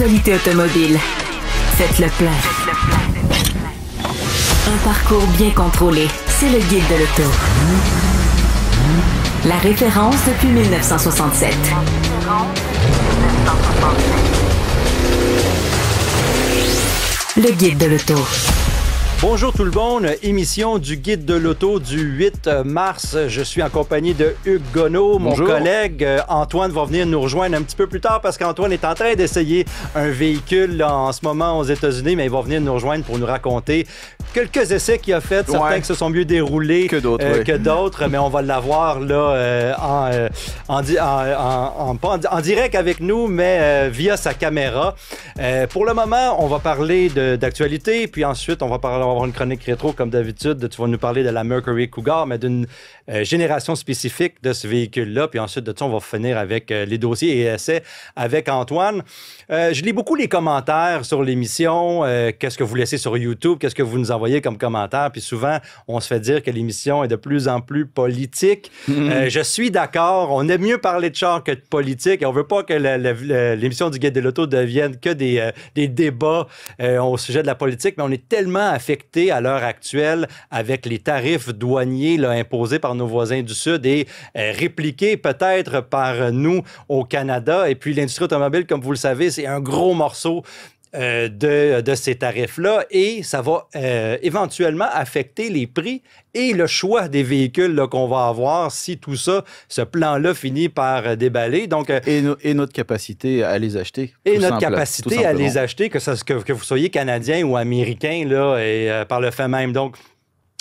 L'actualité automobile. Faites le plein. Un parcours bien contrôlé. C'est le Guide de l'auto. La référence depuis 1967. Le Guide de l'auto. Bonjour tout le monde, émission du Guide de l'auto du 8 mars. Je suis en compagnie de Hugues Gonneau. Bonjour. Mon collègue Antoine va venir nous rejoindre un petit peu plus tard parce qu'Antoine est en train d'essayer un véhicule là, en ce moment aux États-Unis, mais il va venir nous rejoindre pour nous raconter quelques essais qu'il a fait, certains qui se sont mieux déroulés que d'autres, mais on va l'avoir là en direct avec nous, mais via sa caméra. Pour le moment, on va parler d'actualité, puis ensuite on va avoir une chronique rétro comme d'habitude. Tu vas nous parler de la Mercury Cougar, mais d'une génération spécifique de ce véhicule-là. Puis ensuite de ça, on va finir avec les dossiers et essais avec Antoine. Je lis beaucoup les commentaires sur l'émission. Qu'est-ce que vous laissez sur YouTube? Qu'est-ce que vous nous envoyez comme commentaires? Puis souvent, on se fait dire que l'émission est de plus en plus politique. Je suis d'accord. On aime mieux parler de char que de politique. On veut pas que l'émission du Guide de l'auto devienne que des débats au sujet de la politique, mais on est tellement affecté à l'heure actuelle avec les tarifs douaniers là, imposés par nos voisins du Sud et répliqués peut-être par nous au Canada. Et puis l'industrie automobile, comme vous le savez, c'est un gros morceau de ces tarifs-là et ça va éventuellement affecter les prix et le choix des véhicules là, qu'on va avoir si tout ça, ce plan-là finit par déballer. Donc, et notre capacité à les acheter. Et notre capacité à les acheter, que vous soyez Canadien ou Américain, là, et par le fait même. Donc,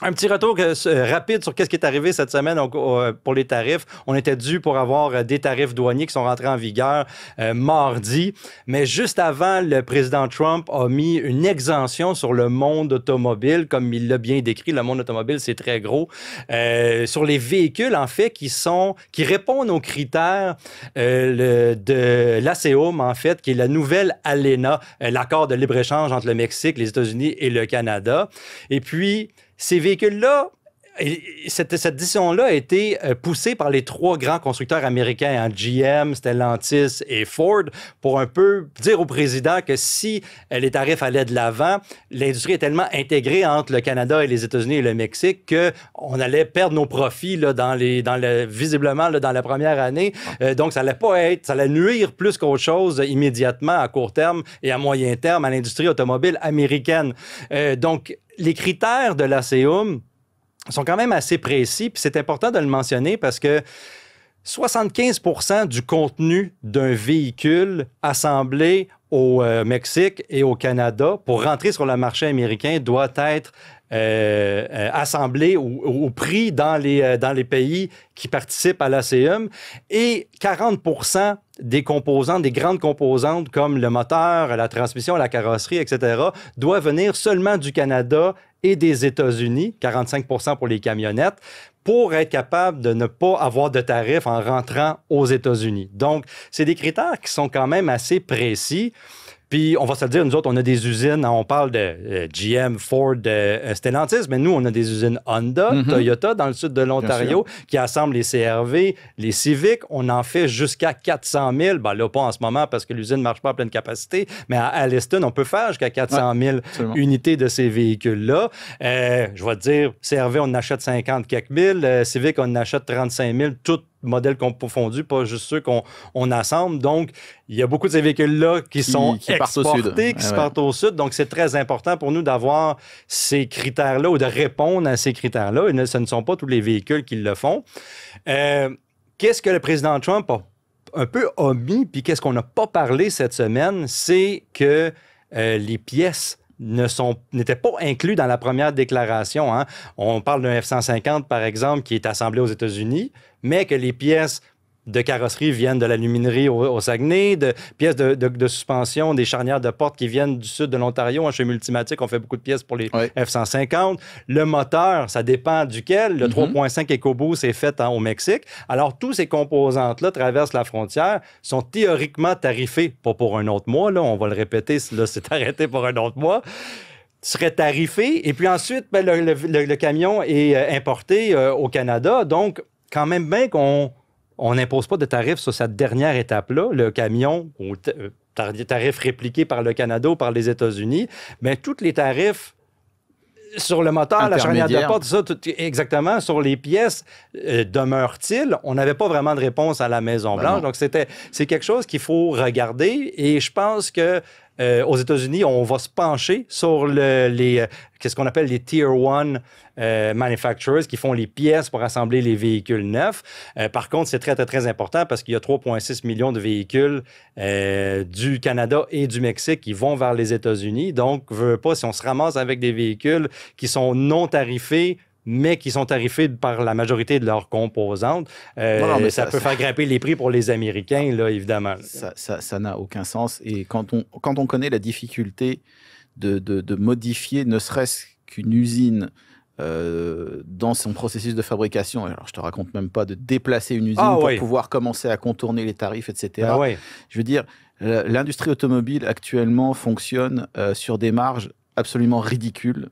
un petit retour rapide sur qu'est-ce qui est arrivé cette semaine donc, pour les tarifs. On était dû pour avoir des tarifs douaniers qui sont rentrés en vigueur mardi. Mais juste avant, le président Trump a mis une exemption sur le monde automobile, comme il l'a bien décrit. Le monde automobile, c'est très gros. Sur les véhicules, en fait, qui répondent aux critères de l'ASEUM, en fait, qui est la nouvelle ALENA, l'accord de libre-échange entre le Mexique, les États-Unis et le Canada. Et puis, ces véhicules-là, cette décision-là a été poussée par les trois grands constructeurs américains, GM, Stellantis et Ford, pour un peu dire au président que si les tarifs allaient de l'avant, l'industrie est tellement intégrée entre le Canada et les États-Unis et le Mexique qu'on allait perdre nos profits là, visiblement là, dans la première année. Donc, ça allait nuire plus qu'autre chose immédiatement à court terme et à moyen terme à l'industrie automobile américaine. Donc, les critères de l'ASEUM sont quand même assez précis, puis c'est important de le mentionner parce que 75% du contenu d'un véhicule assemblé au Mexique et au Canada pour rentrer sur le marché américain doit être assemblé au prix dans les pays qui participent à l'ASEUM et 40% des composantes, des grandes composantes comme le moteur, la transmission, la carrosserie, etc., doivent venir seulement du Canada et des États-Unis, 45% pour les camionnettes, pour être capable de ne pas avoir de tarifs en rentrant aux États-Unis. Donc, c'est des critères qui sont quand même assez précis. Puis, on va se le dire, nous autres, on a des usines, on parle de GM, Ford, Stellantis, mais nous, on a des usines Honda, Toyota, dans le sud de l'Ontario, qui assemblent les CR-V, les Civic. On en fait jusqu'à 400 000. Ben là, pas en ce moment parce que l'usine ne marche pas à pleine capacité, mais à Alliston, on peut faire jusqu'à 400 000 unités de ces véhicules-là. Je vais te dire, CR-V, on en achète 50 quelques mille. Civic, on en achète 35 000, toutes modèles confondus, pas juste ceux qu'on assemble. Donc, il y a beaucoup de ces véhicules-là qui sont exportés, qui se partent au sud. Donc, c'est très important pour nous d'avoir ces critères-là ou de répondre à ces critères-là. Et ce ne sont pas tous les véhicules qui le font. Qu'est-ce que le président Trump a un peu omis, puis qu'est-ce qu'on n'a pas parlé cette semaine, c'est que les pièces n'étaient pas inclus dans la première déclaration. Hein. On parle d'un F-150, par exemple, qui est assemblé aux États-Unis, mais que les pièces de carrosserie viennent de l'aluminerie au Saguenay, de pièces de suspension, des charnières de porte qui viennent du sud de l'Ontario. Chez Multimatic, on fait beaucoup de pièces pour les F-150. Le moteur, ça dépend duquel. Le 3.5 EcoBoost est fait au Mexique. Alors, tous ces composantes-là traversent la frontière, sont théoriquement tarifés, pas pour un autre mois, là, on va le répéter, là, c'est arrêté pour un autre mois, serait tarifé. Et puis ensuite, le camion est importé au Canada. Donc, quand même bien qu'on n'impose pas de tarifs sur cette dernière étape-là. Le camion, tarifs répliqués par le Canada ou par les États-Unis, mais tous les tarifs sur le moteur, la charnière de porte, ça, exactement, sur les pièces, demeure-t-il? On n'avait pas vraiment de réponse à la Maison-Blanche. Donc, c'est quelque chose qu'il faut regarder. Et je pense que aux États-Unis, on va se pencher sur qu'est-ce qu'on appelle les Tier 1 manufacturers qui font les pièces pour assembler les véhicules neufs. Par contre, c'est très, très, très important parce qu'il y a 3,6 millions de véhicules du Canada et du Mexique qui vont vers les États-Unis. Donc, veux pas, si on se ramasse avec des véhicules qui sont non tarifés, mais qui sont tarifés par la majorité de leurs composantes. Mais ça peut faire grimper les prix pour les Américains, là, évidemment. Ça n'a aucun sens. Et quand on connaît la difficulté de modifier ne serait-ce qu'une usine dans son processus de fabrication, alors je te raconte même pas de déplacer une usine pour pouvoir commencer à contourner les tarifs, etc. Je veux dire, l'industrie automobile actuellement fonctionne sur des marges absolument ridicule.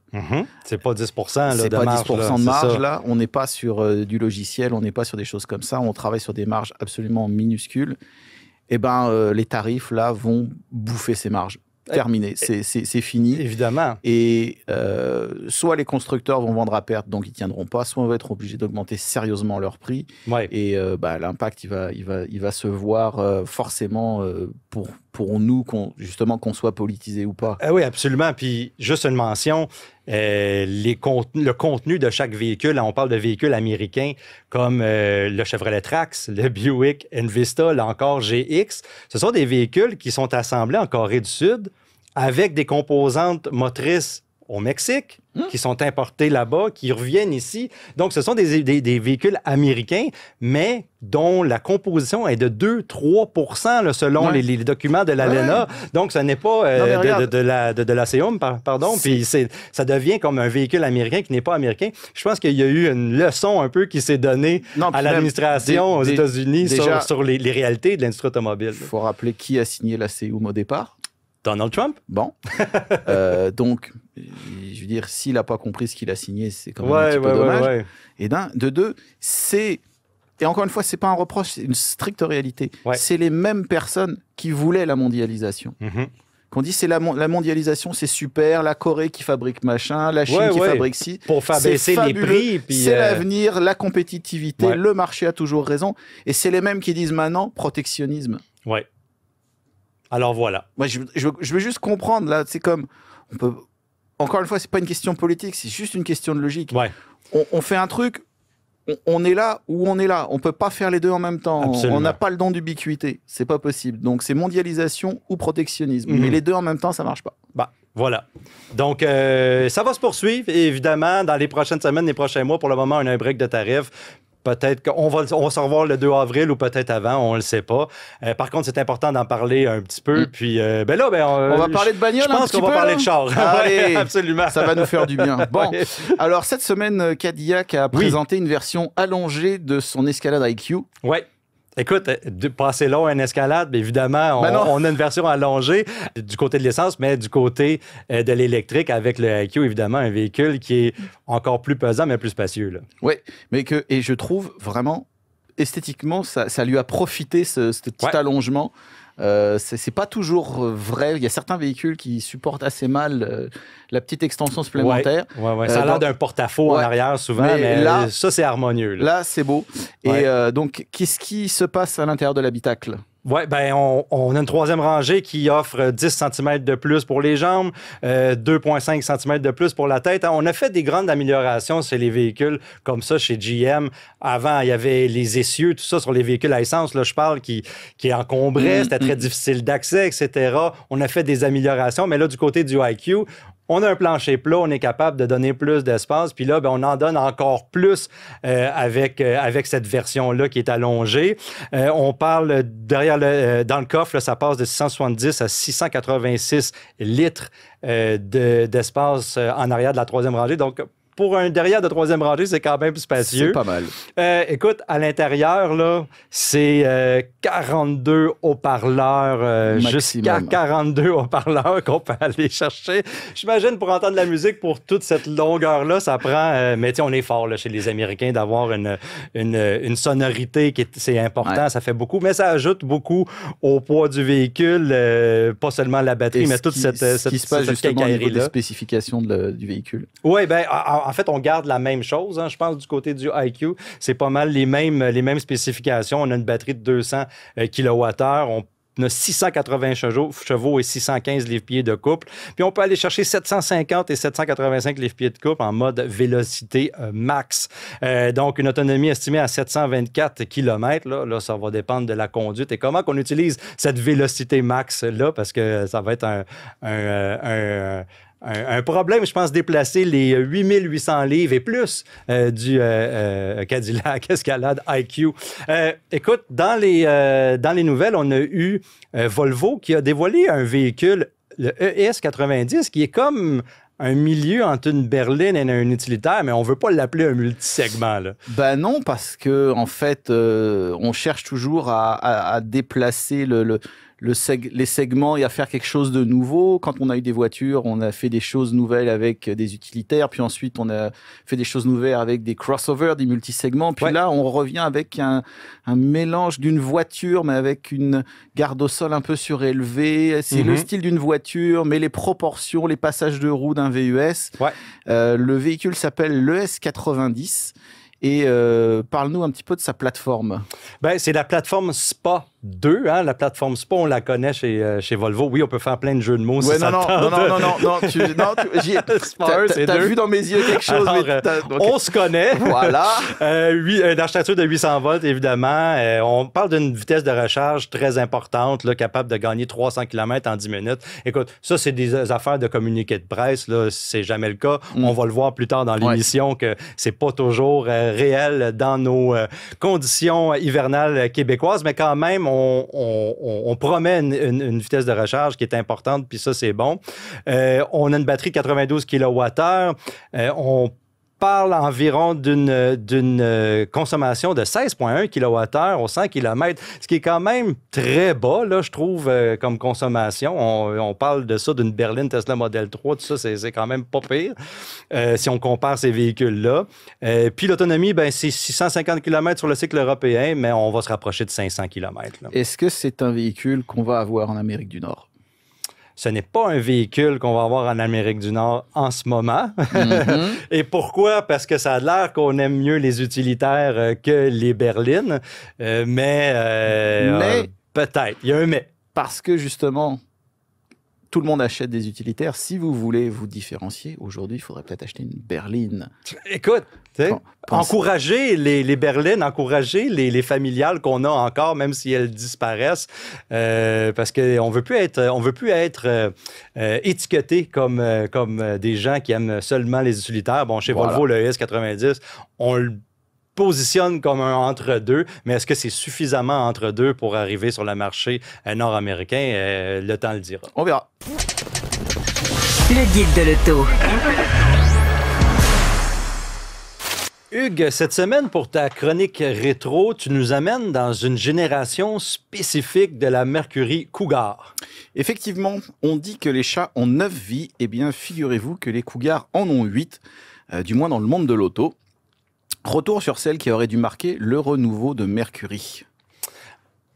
C'est pas 10% c'est pas 10% de marge, là. On n'est pas sur du logiciel, on n'est pas sur des choses comme ça. On travaille sur des marges absolument minuscules. Eh bien, les tarifs, là, vont bouffer ces marges. Terminé, c'est fini. Évidemment. Et soit les constructeurs vont vendre à perte, donc ils ne tiendront pas, soit on va être obligé d'augmenter sérieusement leur prix. Et l'impact, il va se voir forcément pour nous, justement, qu'on soit politisé ou pas. Oui, absolument. Puis, juste une mention, le contenu de chaque véhicule, là, on parle de véhicules américains comme le Chevrolet Trax, le Buick Envista, là encore GX. Ce sont des véhicules qui sont assemblés en Corée du Sud avec des composantes motrices au Mexique, qui sont importés là-bas, qui reviennent ici. Donc, ce sont des véhicules américains, mais dont la composition est de 2-3 % là, selon les documents de l'ALENA. Donc, ce n'est pas de la CEUM, pardon. Puis, ça devient comme un véhicule américain qui n'est pas américain. Je pense qu'il y a eu une leçon un peu qui s'est donnée à l'administration aux États-Unis sur les réalités de l'industrie automobile. Il faut rappeler qui a signé la CEUM au départ. Donald Trump. Bon. Donc, je veux dire, s'il n'a pas compris ce qu'il a signé, c'est quand même un petit peu dommage. Et de deux, et encore une fois, ce n'est pas un reproche, c'est une stricte réalité. C'est les mêmes personnes qui voulaient la mondialisation. Qu'on dit, c'est la mondialisation, c'est super, la Corée qui fabrique machin, la Chine qui fabrique ci. Pour faire baisser les prix. C'est l'avenir, la compétitivité, le marché a toujours raison. Et c'est les mêmes qui disent maintenant protectionnisme. Alors voilà. Moi, je veux juste comprendre, là, c'est comme... Encore une fois, c'est pas une question politique, c'est juste une question de logique. On fait un truc, on est là ou on est là. On peut pas faire les deux en même temps. Absolument. On n'a pas le don d'ubiquité. C'est pas possible. Donc, c'est mondialisation ou protectionnisme. Mais les deux en même temps, ça marche pas. Voilà. Donc, ça va se poursuivre, évidemment, dans les prochaines semaines, les prochains mois. Pour le moment, on a un break de tarifs. Peut-être qu'on va se revoir le 2 avril ou peut-être avant, on ne le sait pas. Par contre, c'est important d'en parler un petit peu. Puis, on va parler de bagnole. Je pense qu'on va parler de char. Allez, absolument. Ça va nous faire du bien. Bon, alors cette semaine, Cadillac a présenté une version allongée de son Escalade IQ. Écoute, passer long à une escalade, bien évidemment, on a une version allongée du côté de l'essence, mais du côté de l'électrique avec le IQ, évidemment, un véhicule qui est encore plus pesant, mais plus spacieux. Oui, et je trouve vraiment, esthétiquement, ça lui a profité, ce petit allongement. C'est pas toujours vrai. Il y a certains véhicules qui supportent assez mal la petite extension supplémentaire. Ça a l'air d'un porte-à-faux en arrière souvent, mais là, ça, c'est harmonieux. Là, c'est beau. Et donc, qu'est-ce qui se passe à l'intérieur de l'habitacle? On a une troisième rangée qui offre 10 cm de plus pour les jambes, 2,5 cm de plus pour la tête. On a fait des grandes améliorations sur les véhicules comme ça chez GM. Avant, il y avait les essieux, tout ça sur les véhicules à essence, là, je parle, qui encombraient, c'était très difficile d'accès, etc. On a fait des améliorations, mais là, du côté du IQ, on a un plancher plat, on est capable de donner plus d'espace. Puis là, on en donne encore plus avec cette version-là qui est allongée. On parle dans le coffre, là, ça passe de 670 à 686 litres d'espace en arrière de la troisième rangée. Donc, pour un derrière de troisième rangée, c'est quand même spacieux. C'est pas mal. Écoute, à l'intérieur, là, c'est 42 haut-parleurs, jusqu'à 42 haut-parleurs qu'on peut aller chercher. J'imagine pour entendre la musique, pour toute cette longueur-là, ça prend... mais tu sais, on est fort là, chez les Américains d'avoir une sonorité c'est important, ouais. Ça fait beaucoup, mais ça ajoute beaucoup au poids du véhicule, pas seulement la batterie, mais toute cette qui se passe justement au niveau des spécifications du véhicule. Oui, bien, en fait, on garde la même chose, hein, je pense, du côté du IQ. C'est pas mal les mêmes spécifications. On a une batterie de 200 kWh, on a 680 chevaux et 615 livres-pieds de couple. Puis on peut aller chercher 750 et 785 livres-pieds de couple en mode vélocité max. Donc, une autonomie estimée à 724 km. Là, ça va dépendre de la conduite et comment qu'on utilise cette vélocité max-là, parce que ça va être un problème, je pense, déplacer les 8800 livres et plus du Cadillac Escalade IQ. Écoute, dans les nouvelles, on a eu Volvo qui a dévoilé un véhicule, le ES90, qui est comme un milieu entre une berline et un utilitaire, mais on ne veut pas l'appeler un multisegment. Là. Ben non, parce que en fait, on cherche toujours à déplacer les segments et à faire quelque chose de nouveau. Quand on a eu des voitures, on a fait des choses nouvelles avec des utilitaires, puis ensuite on a fait des choses nouvelles avec des crossovers, des multisegments, puis là on revient avec un mélange d'une voiture, mais avec une garde au sol un peu surélevée. C'est le style d'une voiture, mais les proportions, les passages de roue d'un VUS. Ouais. Le véhicule s'appelle l'ES90. Et parle-nous un petit peu de sa plateforme. Ben, c'est la plateforme SPA 2. Hein? La plateforme SPA, on la connaît chez Volvo. Oui, on peut faire plein de jeux de mots si ça tente. Non. T'as vu dans mes yeux quelque chose. Alors, mais on se connaît. Voilà. Une architecture de 800 volts, évidemment. On parle d'une vitesse de recharge très importante, là, capable de gagner 300 km en 10 minutes. Écoute, ça, c'est des affaires de communiqué de presse. Là. C'est jamais le cas. On va le voir plus tard dans l'émission que c'est pas toujours réel dans nos conditions hivernales québécoises, mais quand même, on promet une vitesse de recharge qui est importante, puis ça, c'est bon. On a une batterie de 92 kWh. On parle environ d'une consommation de 16,1 kWh au 100 km, ce qui est quand même très bas, là, je trouve, comme consommation. On parle de ça d'une berline Tesla Model 3, tout ça, c'est quand même pas pire si on compare ces véhicules-là. Puis l'autonomie, ben, c'est 650 km sur le cycle européen, mais on va se rapprocher de 500 km. Là. Est-ce que c'est un véhicule qu'on va avoir en Amérique du Nord? Ce n'est pas un véhicule qu'on va avoir en Amérique du Nord en ce moment. Et pourquoi? Parce que ça a l'air qu'on aime mieux les utilitaires que les berlines. Mais peut-être. Il y a un mais. Parce que justement, tout le monde achète des utilitaires. Si vous voulez vous différencier, aujourd'hui, il faudrait peut-être acheter une berline. Écoute, encourager les berlines, encourager les familiales qu'on a encore, même si elles disparaissent, parce qu'on veut plus être étiqueté comme des gens qui aiment seulement les utilitaires. Bon, chez Volvo, le ES90, on le positionne comme un entre-deux, mais est-ce que c'est suffisamment entre-deux pour arriver sur le marché nord-américain? Le temps le dira. On verra. Le guide de l'auto. Hugues, cette semaine, pour ta chronique rétro, tu nous amènes dans une génération spécifique de la Mercury Cougar. Effectivement, on dit que les chats ont 9 vies. Eh bien, figurez-vous que les Cougars en ont 8, du moins dans le monde de l'auto. Retour sur celle qui aurait dû marquer le renouveau de Mercury.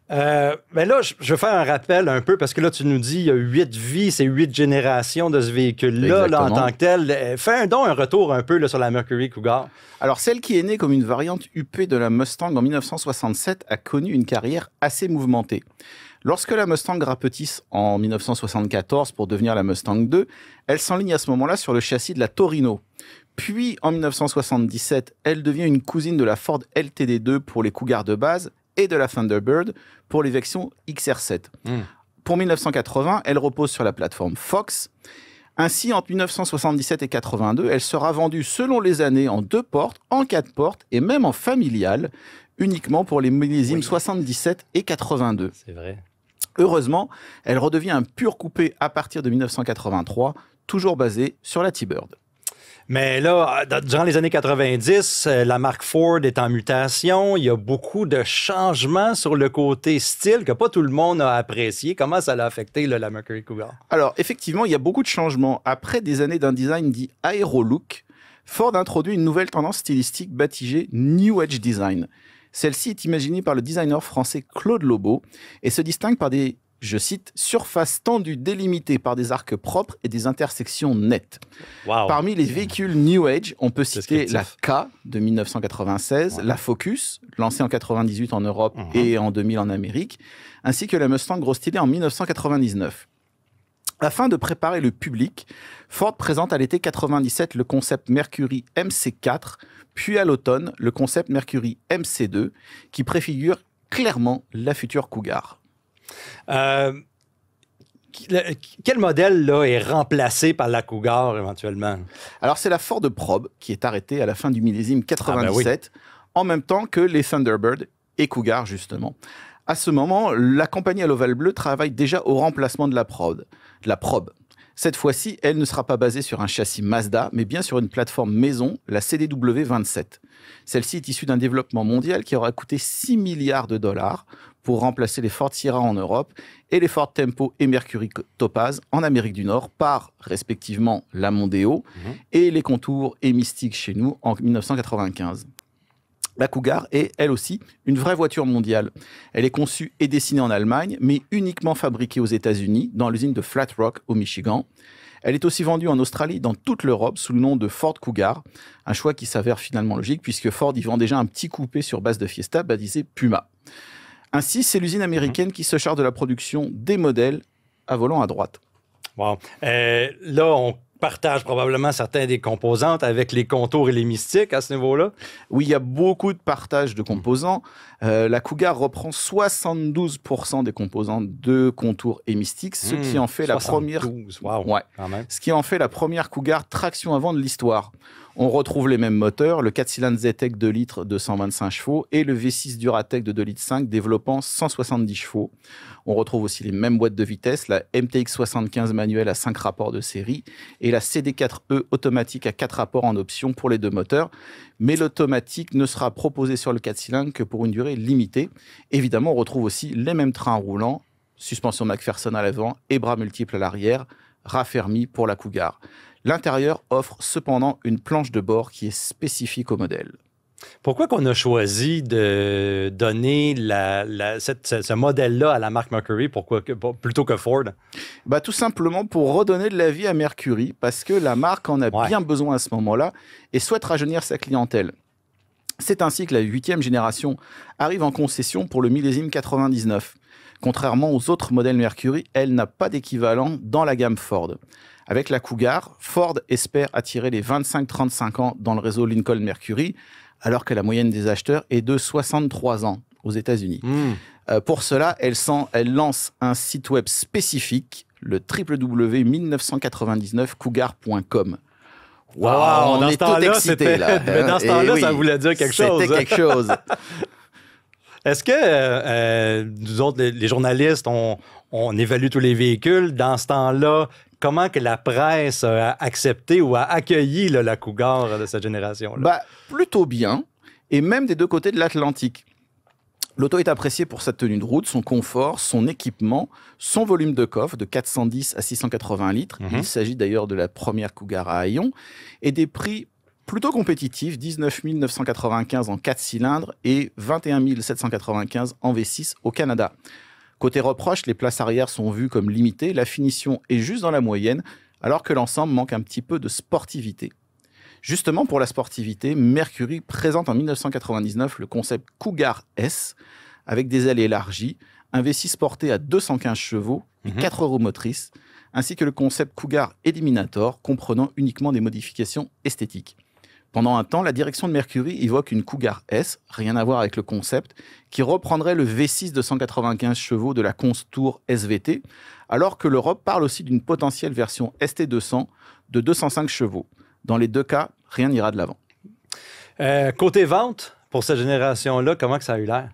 Mais là, je vais faire un rappel un peu, parce que là, tu nous dis il y a 8 vies, c'est 8 générations de ce véhicule-là là, en tant que tel. Fais donc un retour un peu là, sur la Mercury Cougar. Alors, celle qui est née comme une variante huppée de la Mustang en 1967 a connu une carrière assez mouvementée. Lorsque la Mustang rapetisse en 1974 pour devenir la Mustang 2, elle s'enligne à ce moment-là sur le châssis de la Torino. Puis, en 1977, elle devient une cousine de la Ford LTD2 pour les Cougars de base et de la Thunderbird pour les versions XR7. Pour 1980, elle repose sur la plateforme Fox. Ainsi, entre 1977 et 82, elle sera vendue selon les années en 2 portes, en 4 portes et même en familiale, uniquement pour les millésimes 77 et 82. C'est vrai. Heureusement, elle redevient un pur coupé à partir de 1983, toujours basé sur la T-Bird. Mais là, durant les années 90, la marque Ford est en mutation. Il y a beaucoup de changements sur le côté style que pas tout le monde a apprécié. Comment ça l'a affecté, là, la Mercury Cougar? Alors, effectivement, il y a beaucoup de changements. Après des années d'un design dit aérolook, Ford introduit une nouvelle tendance stylistique baptisée New Edge Design. Celle-ci est imaginée par le designer français Claude Lobau et se distingue par des, je cite, surfaces tendues délimitées par des arcs propres et des intersections nettes. Wow. Parmi les véhicules New Age, on peut citer la K de 1996, la Focus, lancée en 98 en Europe et en 2000 en Amérique, ainsi que la Mustang gros stylée en 1999. Afin de préparer le public, Ford présente à l'été 97 le concept Mercury MC4, puis à l'automne le concept Mercury MC2, qui préfigure clairement la future Cougar. Quel modèle là, est remplacé par la Cougar éventuellement? Alors c'est la Ford Probe qui est arrêtée à la fin du millésime 97, en même temps que les Thunderbird et Cougar justement. À ce moment, la compagnie à l'ovale bleu travaille déjà au remplacement de la Probe. Cette fois-ci, elle ne sera pas basée sur un châssis Mazda, mais bien sur une plateforme maison, la CDW27. Celle-ci est issue d'un développement mondial qui aura coûté 6 milliards de dollars pour remplacer les Ford Sierra en Europe et les Ford Tempo et Mercury Topaz en Amérique du Nord par, respectivement, la Mondeo et les Contour et Mystique chez nous en 1995. La Cougar est, elle aussi, une vraie voiture mondiale. Elle est conçue et dessinée en Allemagne, mais uniquement fabriquée aux États-Unis, dans l'usine de Flat Rock, au Michigan. Elle est aussi vendue en Australie, dans toute l'Europe, sous le nom de Ford Cougar. Un choix qui s'avère finalement logique, puisque Ford y vend déjà un petit coupé sur base de Fiesta, baptisé Puma. Ainsi, c'est l'usine américaine qui se charge de la production des modèles à volant à droite. Wow. Là, on partage probablement certains des composantes avec les Contours et les Mystiques à ce niveau-là. Oui, il y a beaucoup de partage de composants. La Cougar reprend 72% des composants de Contours et Mystiques, ce qui en fait 72. Ce qui en fait la première Cougar traction avant de l'histoire. On retrouve les mêmes moteurs, le 4 cylindres ZTEC 2 litres de 125 chevaux et le V6 Duratec de 2 litres 5 développant 170 chevaux. On retrouve aussi les mêmes boîtes de vitesse, la MTX 75 manuelle à 5 rapports de série et la CD4E automatique à 4 rapports en option pour les deux moteurs. Mais l'automatique ne sera proposée sur le 4 cylindres que pour une durée limitée. Évidemment, on retrouve aussi les mêmes trains roulants, suspension McPherson à l'avant et bras multiples à l'arrière, raffermis pour la Cougar. L'intérieur offre cependant une planche de bord qui est spécifique au modèle. Pourquoi qu'on a choisi de donner ce modèle-là à la marque Mercury plutôt que Ford? Tout simplement pour redonner de la vie à Mercury, parce que la marque en a bien besoin à ce moment-là et souhaite rajeunir sa clientèle. C'est ainsi que la 8e génération arrive en concession pour le millésime 99. Contrairement aux autres modèles Mercury, elle n'a pas d'équivalent dans la gamme Ford. Avec la Cougar, Ford espère attirer les 25-35 ans dans le réseau Lincoln Mercury, alors que la moyenne des acheteurs est de 63 ans aux États-Unis. Pour cela, elle lance un site web spécifique, le www.1999cougar.com. On est tout excités là. Mais dans ce temps-là, ça voulait dire quelque chose. C'était quelque chose. Est-ce que nous autres, les journalistes, on évalue tous les véhicules? Dans ce temps-là, comment que la presse a accepté ou a accueilli la Cougar de cette génération-là? Plutôt bien, et même des deux côtés de l'Atlantique. L'auto est appréciée pour sa tenue de route, son confort, son équipement, son volume de coffre de 410 à 680 litres. Il s'agit d'ailleurs de la première Cougar à haillons, et des prix plutôt compétitifs, 19 995 en 4 cylindres et 21 795 en V6 au Canada. Côté reproche, les places arrière sont vues comme limitées, la finition est juste dans la moyenne, alors que l'ensemble manque un petit peu de sportivité. Justement, pour la sportivité, Mercury présente en 1999 le concept Cougar S, avec des ailes élargies, un V6 porté à 215 chevaux et 4 roues motrices, ainsi que le concept Cougar Eliminator, comprenant uniquement des modifications esthétiques. Pendant un temps, la direction de Mercury évoque une Cougar S, rien à voir avec le concept, qui reprendrait le V6 de 195 chevaux de la Contour SVT, alors que l'Europe parle aussi d'une potentielle version ST200 de 205 chevaux. Dans les deux cas, rien n'ira de l'avant. Côté vente, pour cette génération-là, comment que ça a eu l'air?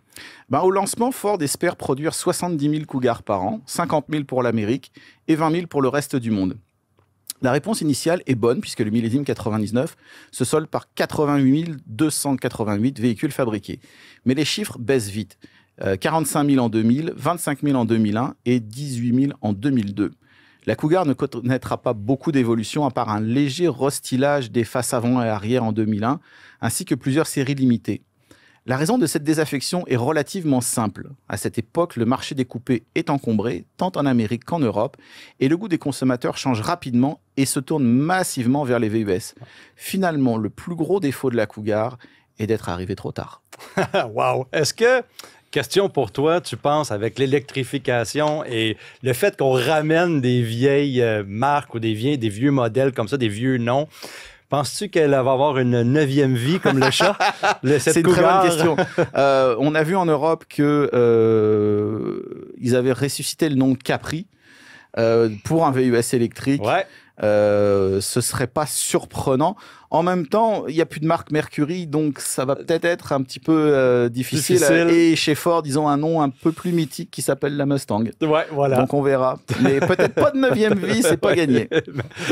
Au lancement, Ford espère produire 70 000 Cougars par an, 50 000 pour l'Amérique et 20 000 pour le reste du monde. La réponse initiale est bonne puisque le millésime 99 se solde par 88 288 véhicules fabriqués. Mais les chiffres baissent vite. 45 000 en 2000, 25 000 en 2001 et 18 000 en 2002. La Cougar ne connaîtra pas beaucoup d'évolution à part un léger restylage des faces avant et arrière en 2001, ainsi que plusieurs séries limitées. La raison de cette désaffection est relativement simple. À cette époque, le marché des coupés est encombré, tant en Amérique qu'en Europe, et le goût des consommateurs change rapidement et se tourne massivement vers les VUS. Finalement, le plus gros défaut de la Cougar est d'être arrivé trop tard. Wow! Est-ce que, question pour toi, tu penses avec l'électrification et le fait qu'on ramène des vieilles marques ou des vieux modèles comme ça, des vieux noms, penses-tu qu'elle va avoir une 9e vie comme le chat? C'est une très bonne question. On a vu en Europe qu'ils avaient ressuscité le nom de Capri pour un VUS électrique. Ouais. Ce serait pas surprenant. En même temps, il n'y a plus de marque Mercury, donc ça va peut-être être un petit peu difficile. Et chez Ford, ils ont un nom un peu plus mythique qui s'appelle la Mustang. Ouais, voilà. Donc on verra. Mais peut-être pas de 9e vie, c'est pas gagné.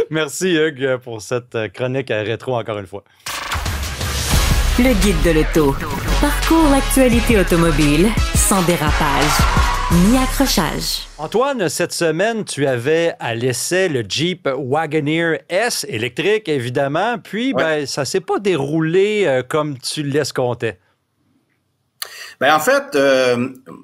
Merci Hugues pour cette chronique à rétro encore une fois. Le guide de l'auto. Parcours l'actualité automobile sans dérapage ni accrochage. Antoine, cette semaine, tu avais à l'essai le Jeep Wagoneer S électrique, évidemment. Puis, ben, ça ne s'est pas déroulé comme tu l'escomptais. Ben en fait,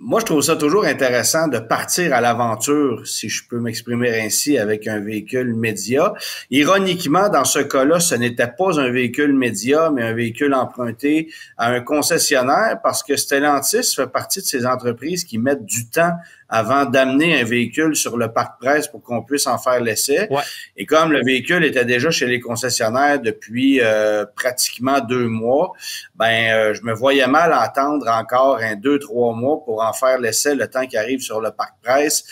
moi, je trouve ça toujours intéressant de partir à l'aventure, si je peux m'exprimer ainsi, avec un véhicule média. Ironiquement, dans ce cas-là, ce n'était pas un véhicule média, mais un véhicule emprunté à un concessionnaire parce que Stellantis fait partie de ces entreprises qui mettent du temps avant d'amener un véhicule sur le parc presse pour qu'on puisse en faire l'essai. Ouais. Et comme le véhicule était déjà chez les concessionnaires depuis pratiquement 2 mois, je me voyais mal attendre encore 2-3 mois pour en faire l'essai le temps qu'il arrive sur le parc presse.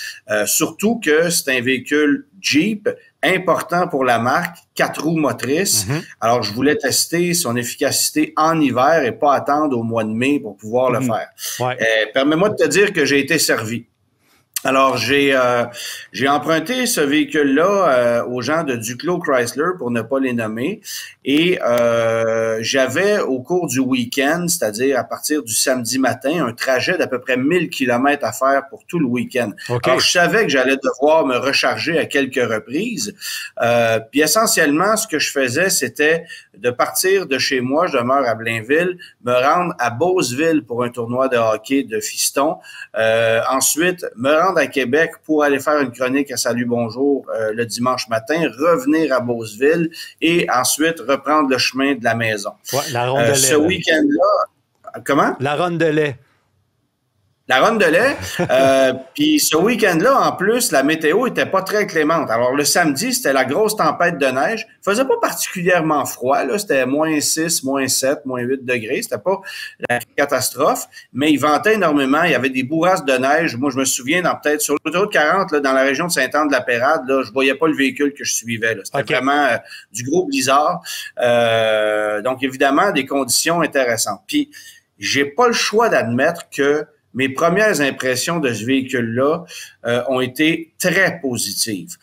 Surtout que c'est un véhicule Jeep important pour la marque, 4 roues motrices. Mm-hmm. Alors, je voulais tester son efficacité en hiver et pas attendre au mois de mai pour pouvoir le faire. Ouais. Permets-moi de te dire que j'ai été servi. Alors, j'ai emprunté ce véhicule-là aux gens de Duclos Chrysler, pour ne pas les nommer, et j'avais au cours du week-end, c'est-à-dire à partir du samedi matin, un trajet d'à peu près 1000 km à faire pour tout le week-end. Okay. Alors, je savais que j'allais devoir me recharger à quelques reprises, puis essentiellement, ce que je faisais, c'était de partir de chez moi, je demeure à Blainville, me rendre à Beauceville pour un tournoi de hockey de fiston, ensuite me rendre à Québec pour aller faire une chronique à Salut Bonjour le dimanche matin, revenir à Beauceville et ensuite reprendre le chemin de la maison. Ouais, la ronde de lait. Ce week-end-là, comment? La ronde de lait. La ronde de lait. Puis ce week-end-là, en plus, la météo était pas très clémente. Alors, le samedi, c'était la grosse tempête de neige. Il faisait pas particulièrement froid, là. C'était -6, -7, -8 degrés. C'était pas la catastrophe, mais il ventait énormément. Il y avait des bourrasques de neige. Moi, je me souviens, peut-être sur l'autoroute 40, là, dans la région de Saint-Anne-de-la-Pérade, là, je voyais pas le véhicule que je suivais, là. C'était vraiment du gros blizzard. Donc, évidemment, des conditions intéressantes. Puis, j'ai pas le choix d'admettre que mes premières impressions de ce véhicule-là ont été très positives.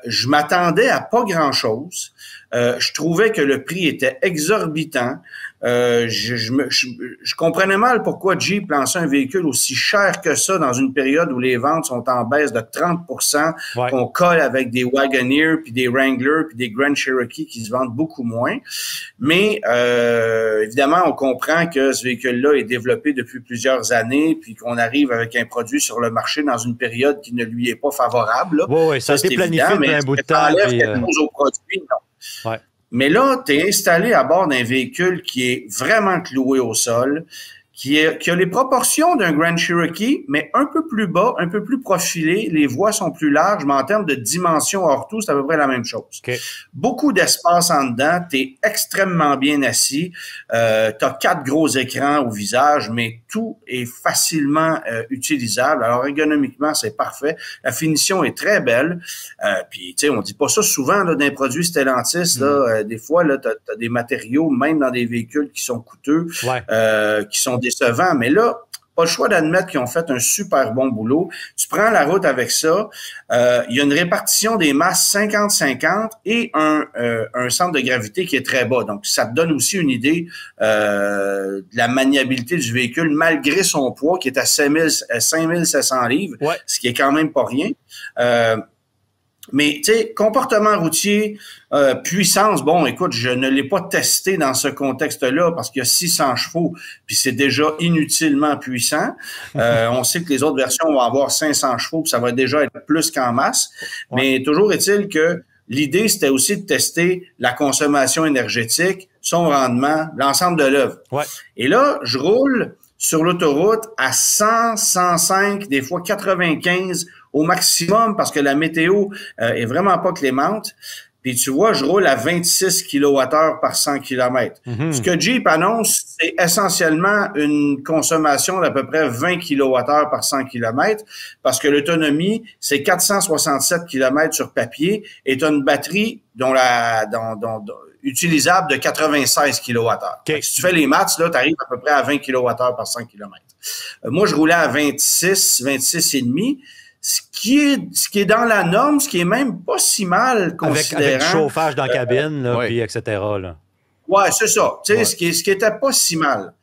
Je m'attendais à pas grand-chose. Je trouvais que le prix était exorbitant. Je comprenais mal pourquoi Jeep lançait un véhicule aussi cher que ça dans une période où les ventes sont en baisse de 30%, qu'on colle avec des Wagoneer, puis des Wrangler, puis des Grand Cherokee qui se vendent beaucoup moins. Mais évidemment, on comprend que ce véhicule-là est développé depuis plusieurs années, puis qu'on arrive avec un produit sur le marché dans une période qui ne lui est pas favorable. Oui, ça a été planifié depuis un bout de temps. Ouais. Mais là, tu es installé à bord d'un véhicule qui est vraiment cloué au sol, qui a les proportions d'un Grand Cherokee, mais un peu plus bas, un peu plus profilé. Les voies sont plus larges, mais en termes de dimension hors tout, c'est à peu près la même chose. Okay. Beaucoup d'espace en dedans, tu es extrêmement bien assis. Tu as 4 gros écrans au visage, mais tout est facilement utilisable. Alors, ergonomiquement, c'est parfait. La finition est très belle. Puis, tu sais, on dit pas ça souvent là, d'un produit Stellantis. Là, des fois, là, tu as des matériaux, même dans des véhicules qui sont coûteux, qui sont décevant, mais là, pas le choix d'admettre qu'ils ont fait un super bon boulot. Tu prends la route avec ça. Il y a une répartition des masses 50-50 et un centre de gravité qui est très bas. Donc, ça te donne aussi une idée de la maniabilité du véhicule malgré son poids qui est à 5700 livres, ce qui est quand même pas rien. Mais, tu sais, comportement routier, puissance, bon, écoute, je ne l'ai pas testé dans ce contexte-là parce qu'il y a 600 chevaux, puis c'est déjà inutilement puissant. On sait que les autres versions vont avoir 500 chevaux, puis ça va déjà être plus qu'en masse. Mais toujours est-il que l'idée, c'était aussi de tester la consommation énergétique, son rendement, l'ensemble de l'œuvre. Et là, je roule sur l'autoroute à 100, 105, des fois 95 au maximum parce que la météo est vraiment pas clémente. Puis tu vois, je roule à 26 kWh par 100 km. Ce que Jeep annonce, c'est essentiellement une consommation d'à peu près 20 kWh par 100 km parce que l'autonomie, c'est 467 km sur papier et tu as une batterie utilisable de 96 kWh. Si tu fais les maths, là, tu arrives à peu près à 20 kWh par 100 km. Moi, je roulais à 26,5. Ce qui est dans la norme, ce qui est même pas si mal considérant. Avec du chauffage dans la cabine, là, puis etc. Là. Ouais, c'est ça. Tu sais, ce qui était pas si mal.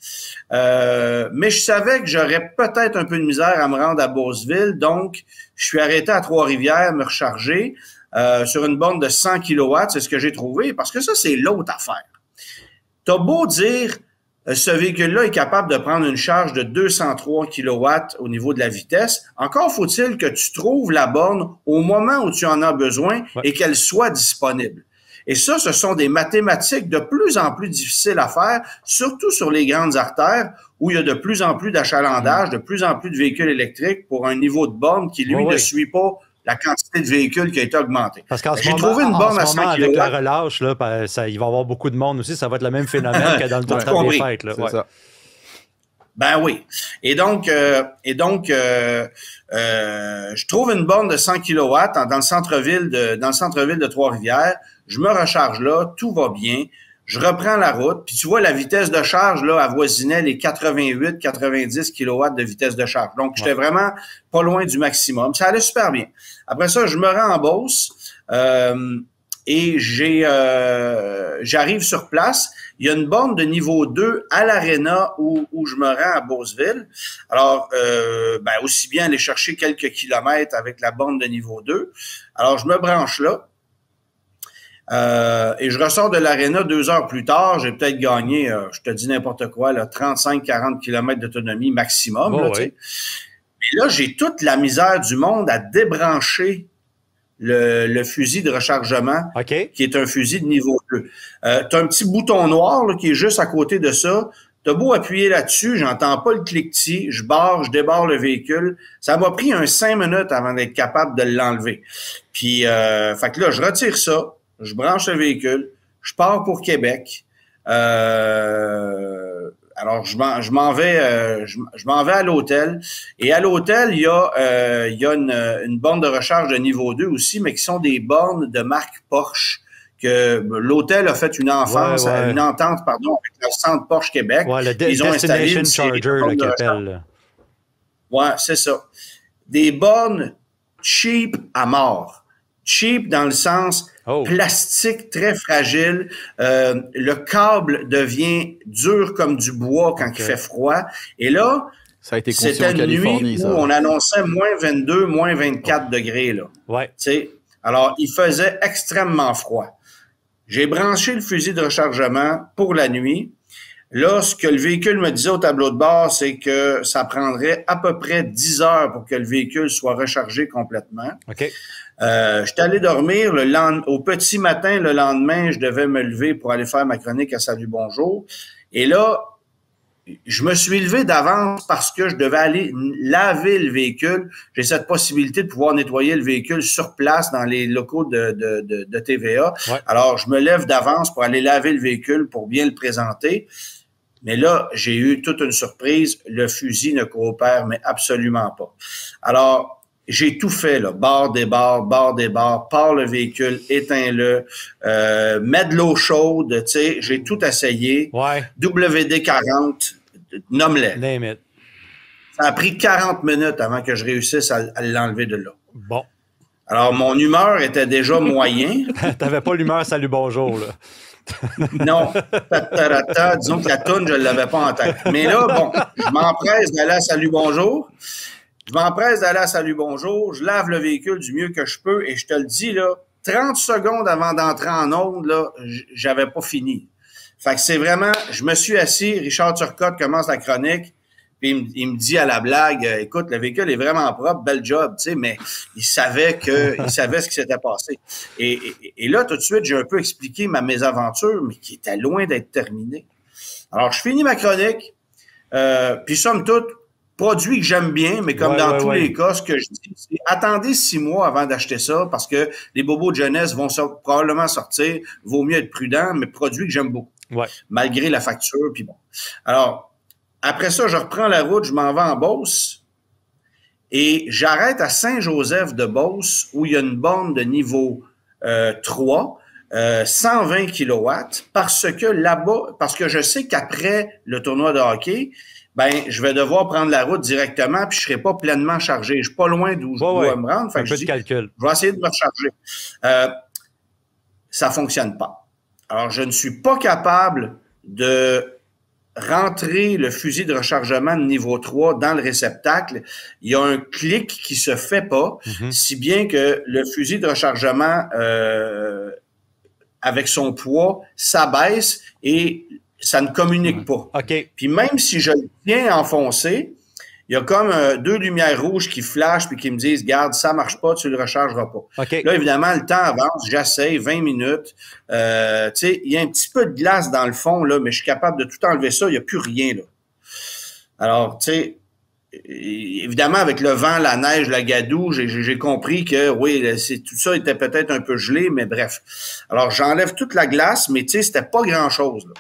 Mais je savais que j'aurais peut-être un peu de misère à me rendre à Beauceville, donc je suis arrêté à Trois-Rivières, me recharger sur une borne de 100 kW, c'est ce que j'ai trouvé, parce que ça, c'est l'autre affaire. T'as beau dire, ce véhicule-là est capable de prendre une charge de 203 kW au niveau de la vitesse. Encore faut-il que tu trouves la borne au moment où tu en as besoin et qu'elle soit disponible. Et ça, ce sont des mathématiques de plus en plus difficiles à faire, surtout sur les grandes artères où il y a de plus en plus d'achalandage, de plus en plus de véhicules électriques pour un niveau de borne qui, lui, ne suit pas la quantité de véhicules qui a été augmentée. Parce qu'en ce moment, à 100 kW, avec la relâche, là, il va y avoir beaucoup de monde aussi. Ça va être le même phénomène que dans le temps des fêtes. Là. C'est ça. Ben oui. Et donc, je trouve une borne de 100 kW dans le centre-ville de Trois-Rivières. Je me recharge là, tout va bien. Je reprends la route, puis tu vois, la vitesse de charge, là, avoisinait les 88-90 kW de vitesse de charge. Donc, j'étais vraiment pas loin du maximum. Ça allait super bien. Après ça, je me rends en Beauce et j'arrive sur place. Il y a une borne de niveau 2 à l'Arena où je me rends à Beauceville. Alors, aussi bien aller chercher quelques kilomètres avec la borne de niveau 2. Alors, je me branche là. Et je ressors de l'Arena 2 heures plus tard, j'ai peut-être gagné, je te dis n'importe quoi, 35-40 km d'autonomie maximum. Et là, j'ai toute la misère du monde à débrancher le fusil de rechargement, qui est un fusil de niveau 2. Tu as un petit bouton noir là, qui est juste à côté de ça. T'as beau appuyer là-dessus, j'entends pas le cliquetis, je débarre le véhicule. Ça m'a pris 5 minutes avant d'être capable de l'enlever. Puis, fait que là, je retire ça. Je branche le véhicule, je pars pour Québec. Alors, je m'en vais à l'hôtel. Et à l'hôtel, il y a une borne de recharge de niveau 2 aussi, mais qui sont des bornes de marque Porsche. Que l'hôtel a fait une entente, avec le centre Porsche Québec. Ils ont installé une série de bornes de recharge. Ouais, c'est ça. Des bornes cheap à mort. Cheap dans le sens plastique très fragile. Le câble devient dur comme du bois quand il fait froid. Et là, ça a été c'était une nuit où on annonçait moins 22, moins 24 degrés. Là. Alors, il faisait extrêmement froid. J'ai branché le fusil de rechargement pour la nuit. Là, ce que le véhicule me disait au tableau de bord, c'est que ça prendrait à peu près 10 heures pour que le véhicule soit rechargé complètement. J'étais allé dormir au petit matin, le lendemain, je devais me lever pour aller faire ma chronique à Salut Bonjour. Et là, je me suis levé d'avance parce que je devais aller laver le véhicule. J'ai cette possibilité de pouvoir nettoyer le véhicule sur place dans les locaux de TVA. Alors, je me lève d'avance pour aller laver le véhicule pour bien le présenter. Mais là, j'ai eu toute une surprise. Le fusil ne coopère, mais absolument pas. Alors, j'ai tout fait, là. Barre des barres, pars le véhicule, éteins-le, mets de l'eau chaude, tu sais, j'ai tout essayé. WD-40, nomme-les. Ça a pris 40 minutes avant que je réussisse à l'enlever de là. Bon. Alors, mon humeur était déjà moyen. T'avais pas l'humeur salut bonjour, là. Non. Disons que la toune, je ne l'avais pas en tête. Mais là, bon, je m'empresse d'aller à salut bonjour. Je lave le véhicule du mieux que je peux et je te le dis, là, 30 secondes avant d'entrer en onde, là, j'avais pas fini. Fait que c'est vraiment, je me suis assis, Richard Turcotte commence la chronique, puis il me dit à la blague, écoute, le véhicule est vraiment propre, bel job, tu sais, mais il savait ce qui s'était passé. Et là, tout de suite, j'ai un peu expliqué ma mésaventure, mais qui était loin d'être terminée. Alors, je finis ma chronique, puis somme toute, produit que j'aime bien, mais comme dans tous les cas, ce que je dis, c'est attendez 6 mois avant d'acheter ça, parce que les bobos de jeunesse vont probablement sortir, vaut mieux être prudent, mais produit que j'aime beaucoup. Ouais. Malgré la facture, puis bon. Alors, après ça, je reprends la route, je m'en vais en Beauce et j'arrête à Saint-Joseph-de-Beauce où il y a une borne de niveau 3, 120 kW, parce que je sais qu'après le tournoi de hockey, ben, je vais devoir prendre la route directement puis je serai pas pleinement chargé. Je suis pas loin d'où je dois me rendre. Fait que je dis, calcul. Je vais essayer de me recharger. Ça fonctionne pas. Alors, je ne suis pas capable de rentrer le fusil de rechargement de niveau 3 dans le réceptacle. Il y a un clic qui se fait pas, si bien que le fusil de rechargement, avec son poids, s'abaisse et ça ne communique pas. OK. Puis même si je le tiens enfoncé, il y a comme 2 lumières rouges qui flashent puis qui me disent « Garde, ça marche pas, tu le rechargeras pas. Okay. » Là, évidemment, le temps avance, j'essaye, 20 minutes. Tu sais, il y a un petit peu de glace dans le fond, là, mais je suis capable de tout enlever ça, il n'y a plus rien, là. Alors, tu sais, évidemment, avec le vent, la neige, la gadoue, j'ai compris que, oui, tout ça était peut-être un peu gelé, mais bref. Alors, j'enlève toute la glace, mais tu sais, c'était pas grand-chose, là.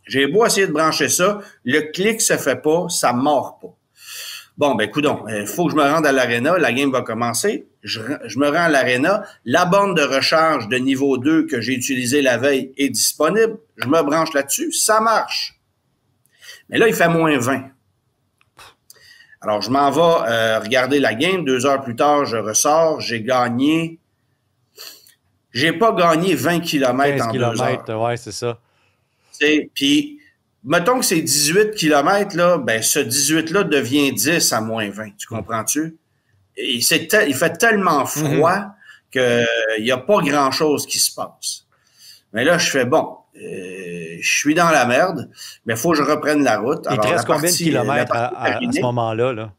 J'ai beau essayer de brancher ça, le clic se fait pas, ça mord pas. Bon, ben, coudonc, il faut que je me rende à l'aréna, la game va commencer. Je me rends à l'aréna, la borne de recharge de niveau 2 que j'ai utilisée la veille est disponible. Je me branche là-dessus, ça marche. Mais là, il fait moins 20. Alors, je m'en vais regarder la game. 2 heures plus tard, je ressors. J'ai pas gagné 20 km en 2 heures. Ouais, c'est ça. Puis, mettons que c'est 18 km, là, ben, ce 18-là devient 10 à moins 20. Tu comprends-tu? Et il fait tellement froid qu'il n'y a pas grand-chose qui se passe. Mais là, je fais bon. Je suis dans la merde, mais il faut que je reprenne la route. Il te reste combien de kilomètres à ce moment-là? Là?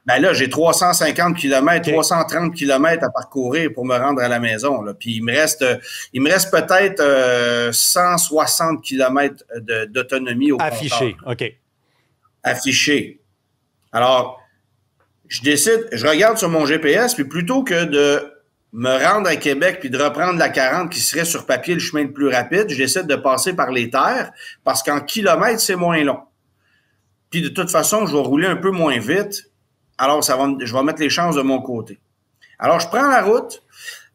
Ben là, j'ai 350 km, 330 km à parcourir pour me rendre à la maison. Là. Puis il me reste peut-être 160 km d'autonomie au compteur. Affiché, OK. Affiché. Alors, je regarde sur mon GPS, puis plutôt que de me rendre à Québec puis de reprendre la 40 qui serait sur papier le chemin le plus rapide, je décide de passer par les terres parce qu'en kilomètres, c'est moins long. Puis de toute façon, je vais rouler un peu moins vite. Alors, je vais mettre les chances de mon côté. Alors, je prends la route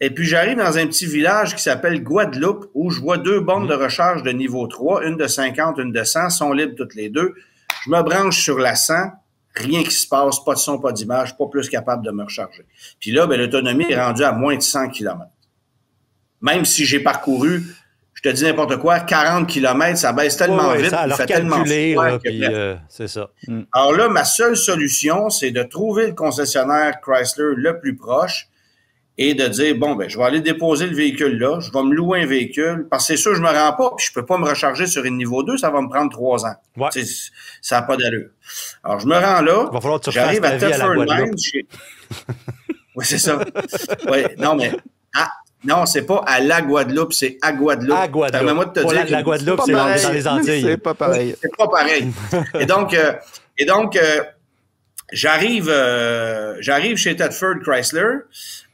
et puis j'arrive dans un petit village qui s'appelle Guadeloupe où je vois 2 bornes de recharge de niveau 3, une de 50, une de 100, sont libres toutes les deux. Je me branche sur la 100, rien qui se passe, pas de son, pas d'image, pas plus capable de me recharger. Puis là, ben, l'autonomie est rendue à moins de 100 km. Même si j'ai parcouru, je te dis n'importe quoi, 40 km, ça baisse tellement vite, ça, il fait tellement froid que c'est ça. Alors là, ma seule solution, c'est de trouver le concessionnaire Chrysler le plus proche et de dire, bon, ben, je vais aller déposer le véhicule là, je vais me louer un véhicule, parce que c'est sûr, je me rends pas, puis je peux pas me recharger sur une niveau 2, ça va me prendre 3 ans. Ouais. Ça n'a pas d'allure. Alors, je me rends là, il va falloir que tu j'arrive à Thetford Mines. Oui, c'est ça. Oui, non, mais... Non, c'est pas à la Guadeloupe, c'est à Guadeloupe. À Guadeloupe. Permets-moi de te dire la Guadeloupe, c'est dans les Antilles. C'est pas pareil. C'est pas pareil. Et donc, j'arrive chez Thetford Chrysler,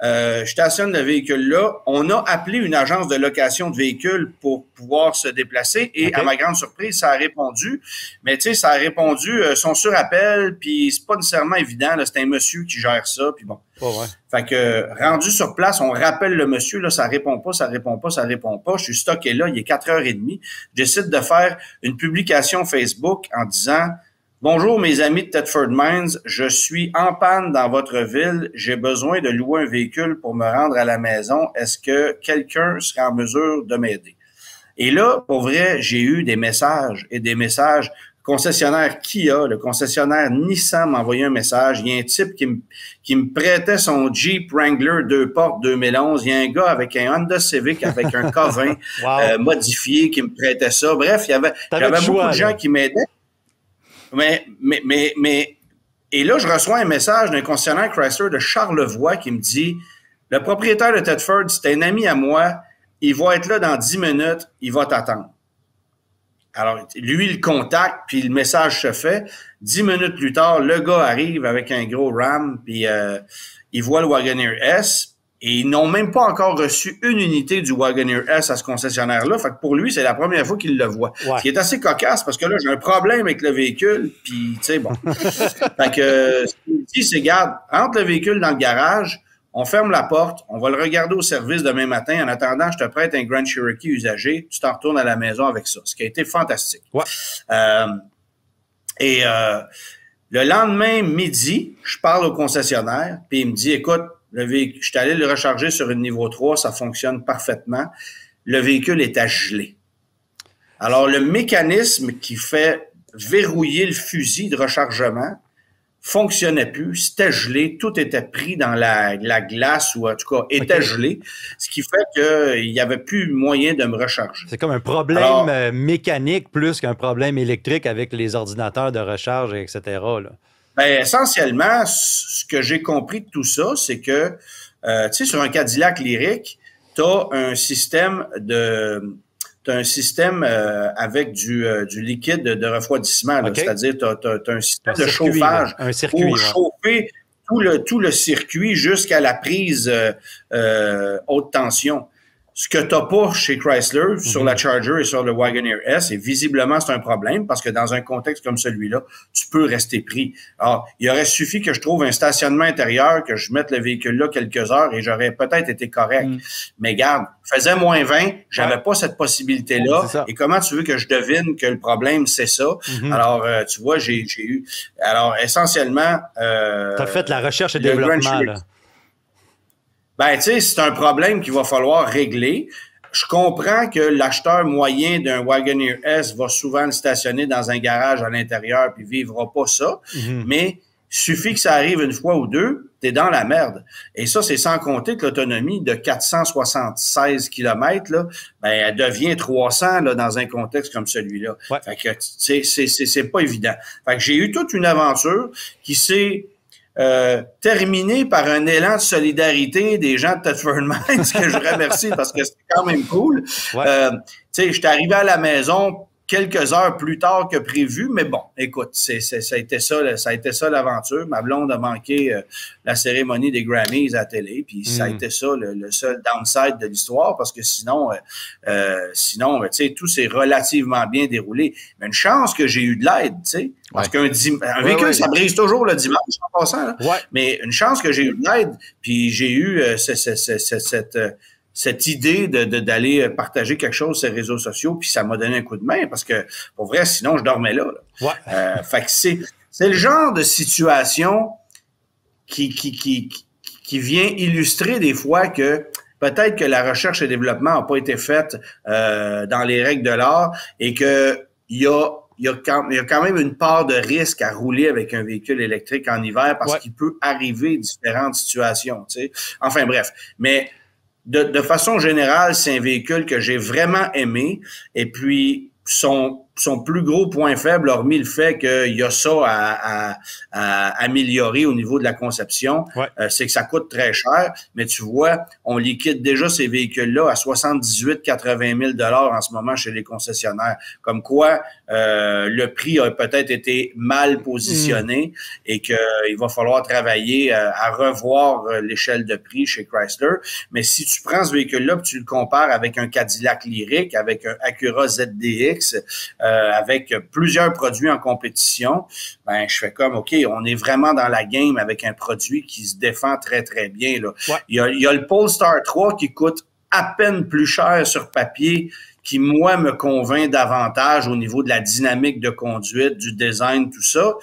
je stationne le véhicule là. On a appelé une agence de location de véhicules pour pouvoir se déplacer et à ma grande surprise, ça a répondu. Mais tu sais, ça a répondu, sont sur appel, puis c'est pas nécessairement évident. Là, c'est un monsieur qui gère ça, puis bon. Oh ouais. Fait que rendu sur place, on rappelle le monsieur, là, ça répond pas. Je suis stocké là, il est 4h30. Je décide de faire une publication Facebook en disant Bonjour mes amis de Thetford Mines, je suis en panne dans votre ville, j'ai besoin de louer un véhicule pour me rendre à la maison. Est-ce que quelqu'un serait en mesure de m'aider? Et là, pour vrai, j'ai eu des messages et des messages. Concessionnaire Kia, le concessionnaire Nissan m'a envoyé un message. Il y a un type qui me prêtait son Jeep Wrangler 2 portes 2011. Il y a un gars avec un Honda Civic avec un K20 wow. Modifié qui me prêtait ça. Bref, j'avais beaucoup de gens qui m'aidaient. Et là, je reçois un message d'un concessionnaire Chrysler de Charlevoix qui me dit « Le propriétaire de Thetford, c'est un ami à moi. Il va être là dans 10 minutes. Il va t'attendre. » Alors, lui, il contacte, puis le message se fait. 10 minutes plus tard, le gars arrive avec un gros Ram, puis il voit le Wagoneer S, et ils n'ont même pas encore reçu une unité du Wagoneer S à ce concessionnaire-là. Fait que pour lui, c'est la première fois qu'il le voit. Ouais. Ce qui est assez cocasse, parce que là, j'ai un problème avec le véhicule, puis, tu sais, bon. Fait que, ce qu'il dit, c'est, garde, entre le véhicule dans le garage, on ferme la porte, on va le regarder au service demain matin. En attendant, je te prête un Grand Cherokee usagé. Tu t'en retournes à la maison avec ça. Ce qui a été fantastique. Ouais. Le lendemain midi, je parle au concessionnaire, puis il me dit, écoute, le véhicule, je suis allé le recharger sur une niveau 3, ça fonctionne parfaitement. Le véhicule est à geler. Alors, le mécanisme qui fait verrouiller le fusil de rechargement fonctionnait plus, c'était gelé, tout était pris dans la glace ou en tout cas était gelé, ce qui fait qu'il n'y avait plus moyen de me recharger. C'est comme un problème mécanique plus qu'un problème électrique avec les ordinateurs de recharge, etc. là. Ben, essentiellement, ce que j'ai compris de tout ça, c'est que, tu sais, sur un Cadillac Lyriq, tu as un système avec du liquide de refroidissement, c'est-à-dire tu as un système de chauffage pour chauffer tout le circuit jusqu'à la prise haute tension. Ce que tu n'as pas chez Chrysler, sur la Charger et sur le Wagoneer S, et visiblement c'est un problème parce que dans un contexte comme celui-là, tu peux rester pris. Alors, il aurait suffi que je trouve un stationnement intérieur, que je mette le véhicule là quelques heures et j'aurais peut-être été correct. Mais garde, faisait moins 20, j'avais pas cette possibilité-là. Et comment tu veux que je devine que le problème, c'est ça? Alors, tu vois, j'ai eu... Alors, essentiellement... tu as fait la recherche et développement, là. Ben, tu sais, c'est un problème qu'il va falloir régler. Je comprends que l'acheteur moyen d'un Wagoneer S va souvent le stationner dans un garage à l'intérieur puis vivra pas ça. Mais suffit que ça arrive une fois ou deux, t'es dans la merde. Et ça, c'est sans compter que l'autonomie de 476 km, là, ben, elle devient 300 là, dans un contexte comme celui-là. Ouais. Fait que c'est pas évident. Fait que j'ai eu toute une aventure qui s'est terminé par un élan de solidarité des gens de Thetford Mines que je remercie parce que c'était quand même cool. Ouais. Tu sais, j'étais arrivé à la maison quelques heures plus tard que prévu, mais bon, écoute, ça a été ça l'aventure. Ma blonde a manqué la cérémonie des Grammys à la télé, puis ça a été ça le seul downside de l'histoire, parce que sinon, tu sais, tout s'est relativement bien déroulé. Mais une chance que j'ai eu de l'aide, tu sais, parce qu'un véhicule, ça brise toujours le dimanche en passant, là. Ouais. Mais une chance que j'ai eu de l'aide, puis j'ai eu cette idée d'aller partager quelque chose sur les réseaux sociaux, puis ça m'a donné un coup de main, parce que, pour vrai, sinon, je dormais là. Ouais. Fait que c'est le genre de situation qui vient illustrer des fois que peut-être que la recherche et développement n'a pas été faite dans les règles de l'art et que il y a quand même une part de risque à rouler avec un véhicule électrique en hiver parce qu'il peut arriver différentes situations, tu sais. Enfin, bref. Mais de façon générale, c'est un véhicule que j'ai vraiment aimé. Et puis, son plus gros point faible, hormis le fait qu'il y a ça à améliorer au niveau de la conception, c'est que ça coûte très cher. Mais tu vois, on liquide déjà ces véhicules-là à 78-80 000 $ en ce moment chez les concessionnaires. Comme quoi, le prix a peut-être été mal positionné et qu'il va falloir travailler à revoir l'échelle de prix chez Chrysler. Mais si tu prends ce véhicule-là et tu le compares avec un Cadillac Lyriq, avec un Acura ZDX, avec plusieurs produits en compétition, ben je fais comme, OK, on est vraiment dans la game avec un produit qui se défend très, très bien, là. Ouais. Il y a le Polestar 3 qui coûte à peine plus cher sur papier qui, moi, me convainc davantage au niveau de la dynamique de conduite, du design, tout ça.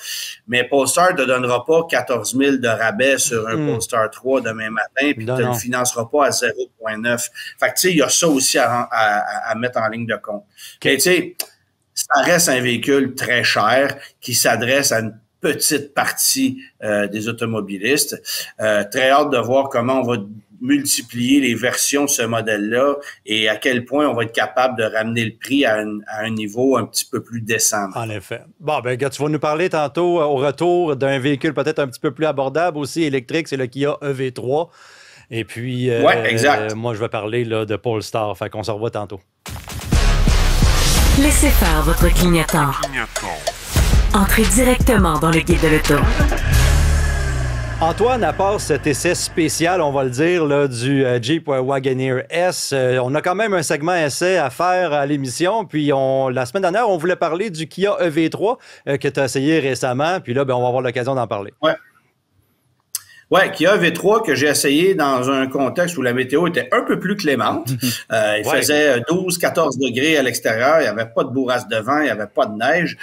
Mais Polestar te donnera pas 14 000 de rabais sur un Polestar 3 demain matin, puis te le financera pas à 0,9. Fait que, tu sais, il y a ça aussi à mettre en ligne de compte. Okay. Et tu sais, ça reste un véhicule très cher qui s'adresse à une petite partie des automobilistes. Très hâte de voir comment on va multiplier les versions de ce modèle-là et à quel point on va être capable de ramener le prix à un niveau un petit peu plus décent. En effet. Bon, ben, tu vas nous parler tantôt au retour d'un véhicule peut-être un petit peu plus abordable aussi électrique, c'est le Kia EV3. Et puis, exact. Moi, je vais parler là, de Polestar. Fait qu'on se revoit tantôt. Laissez faire votre clignotant. Entrez directement dans le guide de l'auto. Antoine, à part cet essai spécial, on va le dire, là, du Jeep Wagoneer S, on a quand même un segment essai à faire à l'émission. Puis la semaine dernière, on voulait parler du Kia EV3 que tu as essayé récemment. Puis là, ben, on va avoir l'occasion d'en parler. Ouais, Kia EV3 que j'ai essayé dans un contexte où la météo était un peu plus clémente. Il faisait 12-14 degrés à l'extérieur, il n'y avait pas de bourrasque de vent, il n'y avait pas de neige.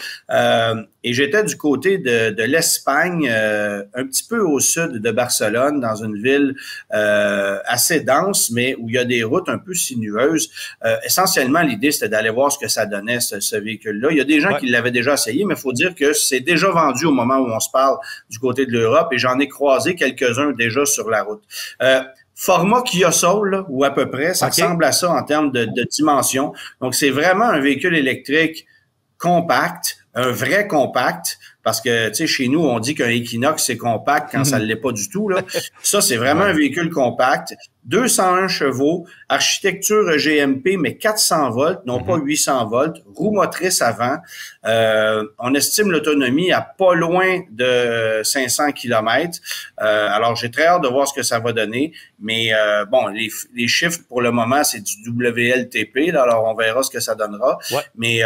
Et j'étais du côté de l'Espagne, un petit peu au sud de Barcelone, dans une ville assez dense, mais où il y a des routes un peu sinueuses. Essentiellement, l'idée, c'était d'aller voir ce que ça donnait, ce véhicule-là. Il y a des gens qui l'avaient déjà essayé, mais il faut dire que c'est déjà vendu au moment où on se parle du côté de l'Europe, et j'en ai croisé quelques-uns déjà sur la route. Format Kia Soul, là, ou à peu près, ça ressemble à ça en termes de dimension. Donc, c'est vraiment un véhicule électrique compact, un vrai compact, parce que, tu sais, chez nous, on dit qu'un Equinox, c'est compact quand ça ne l'est pas du tout, là. Ça, c'est vraiment un véhicule compact. 201 chevaux, architecture GMP, mais 400 volts, non pas 800 volts, roue motrice avant. On estime l'autonomie à pas loin de 500 km. Alors, j'ai très hâte de voir ce que ça va donner. Mais bon, les chiffres, pour le moment, c'est du WLTP, là, alors on verra ce que ça donnera. Mais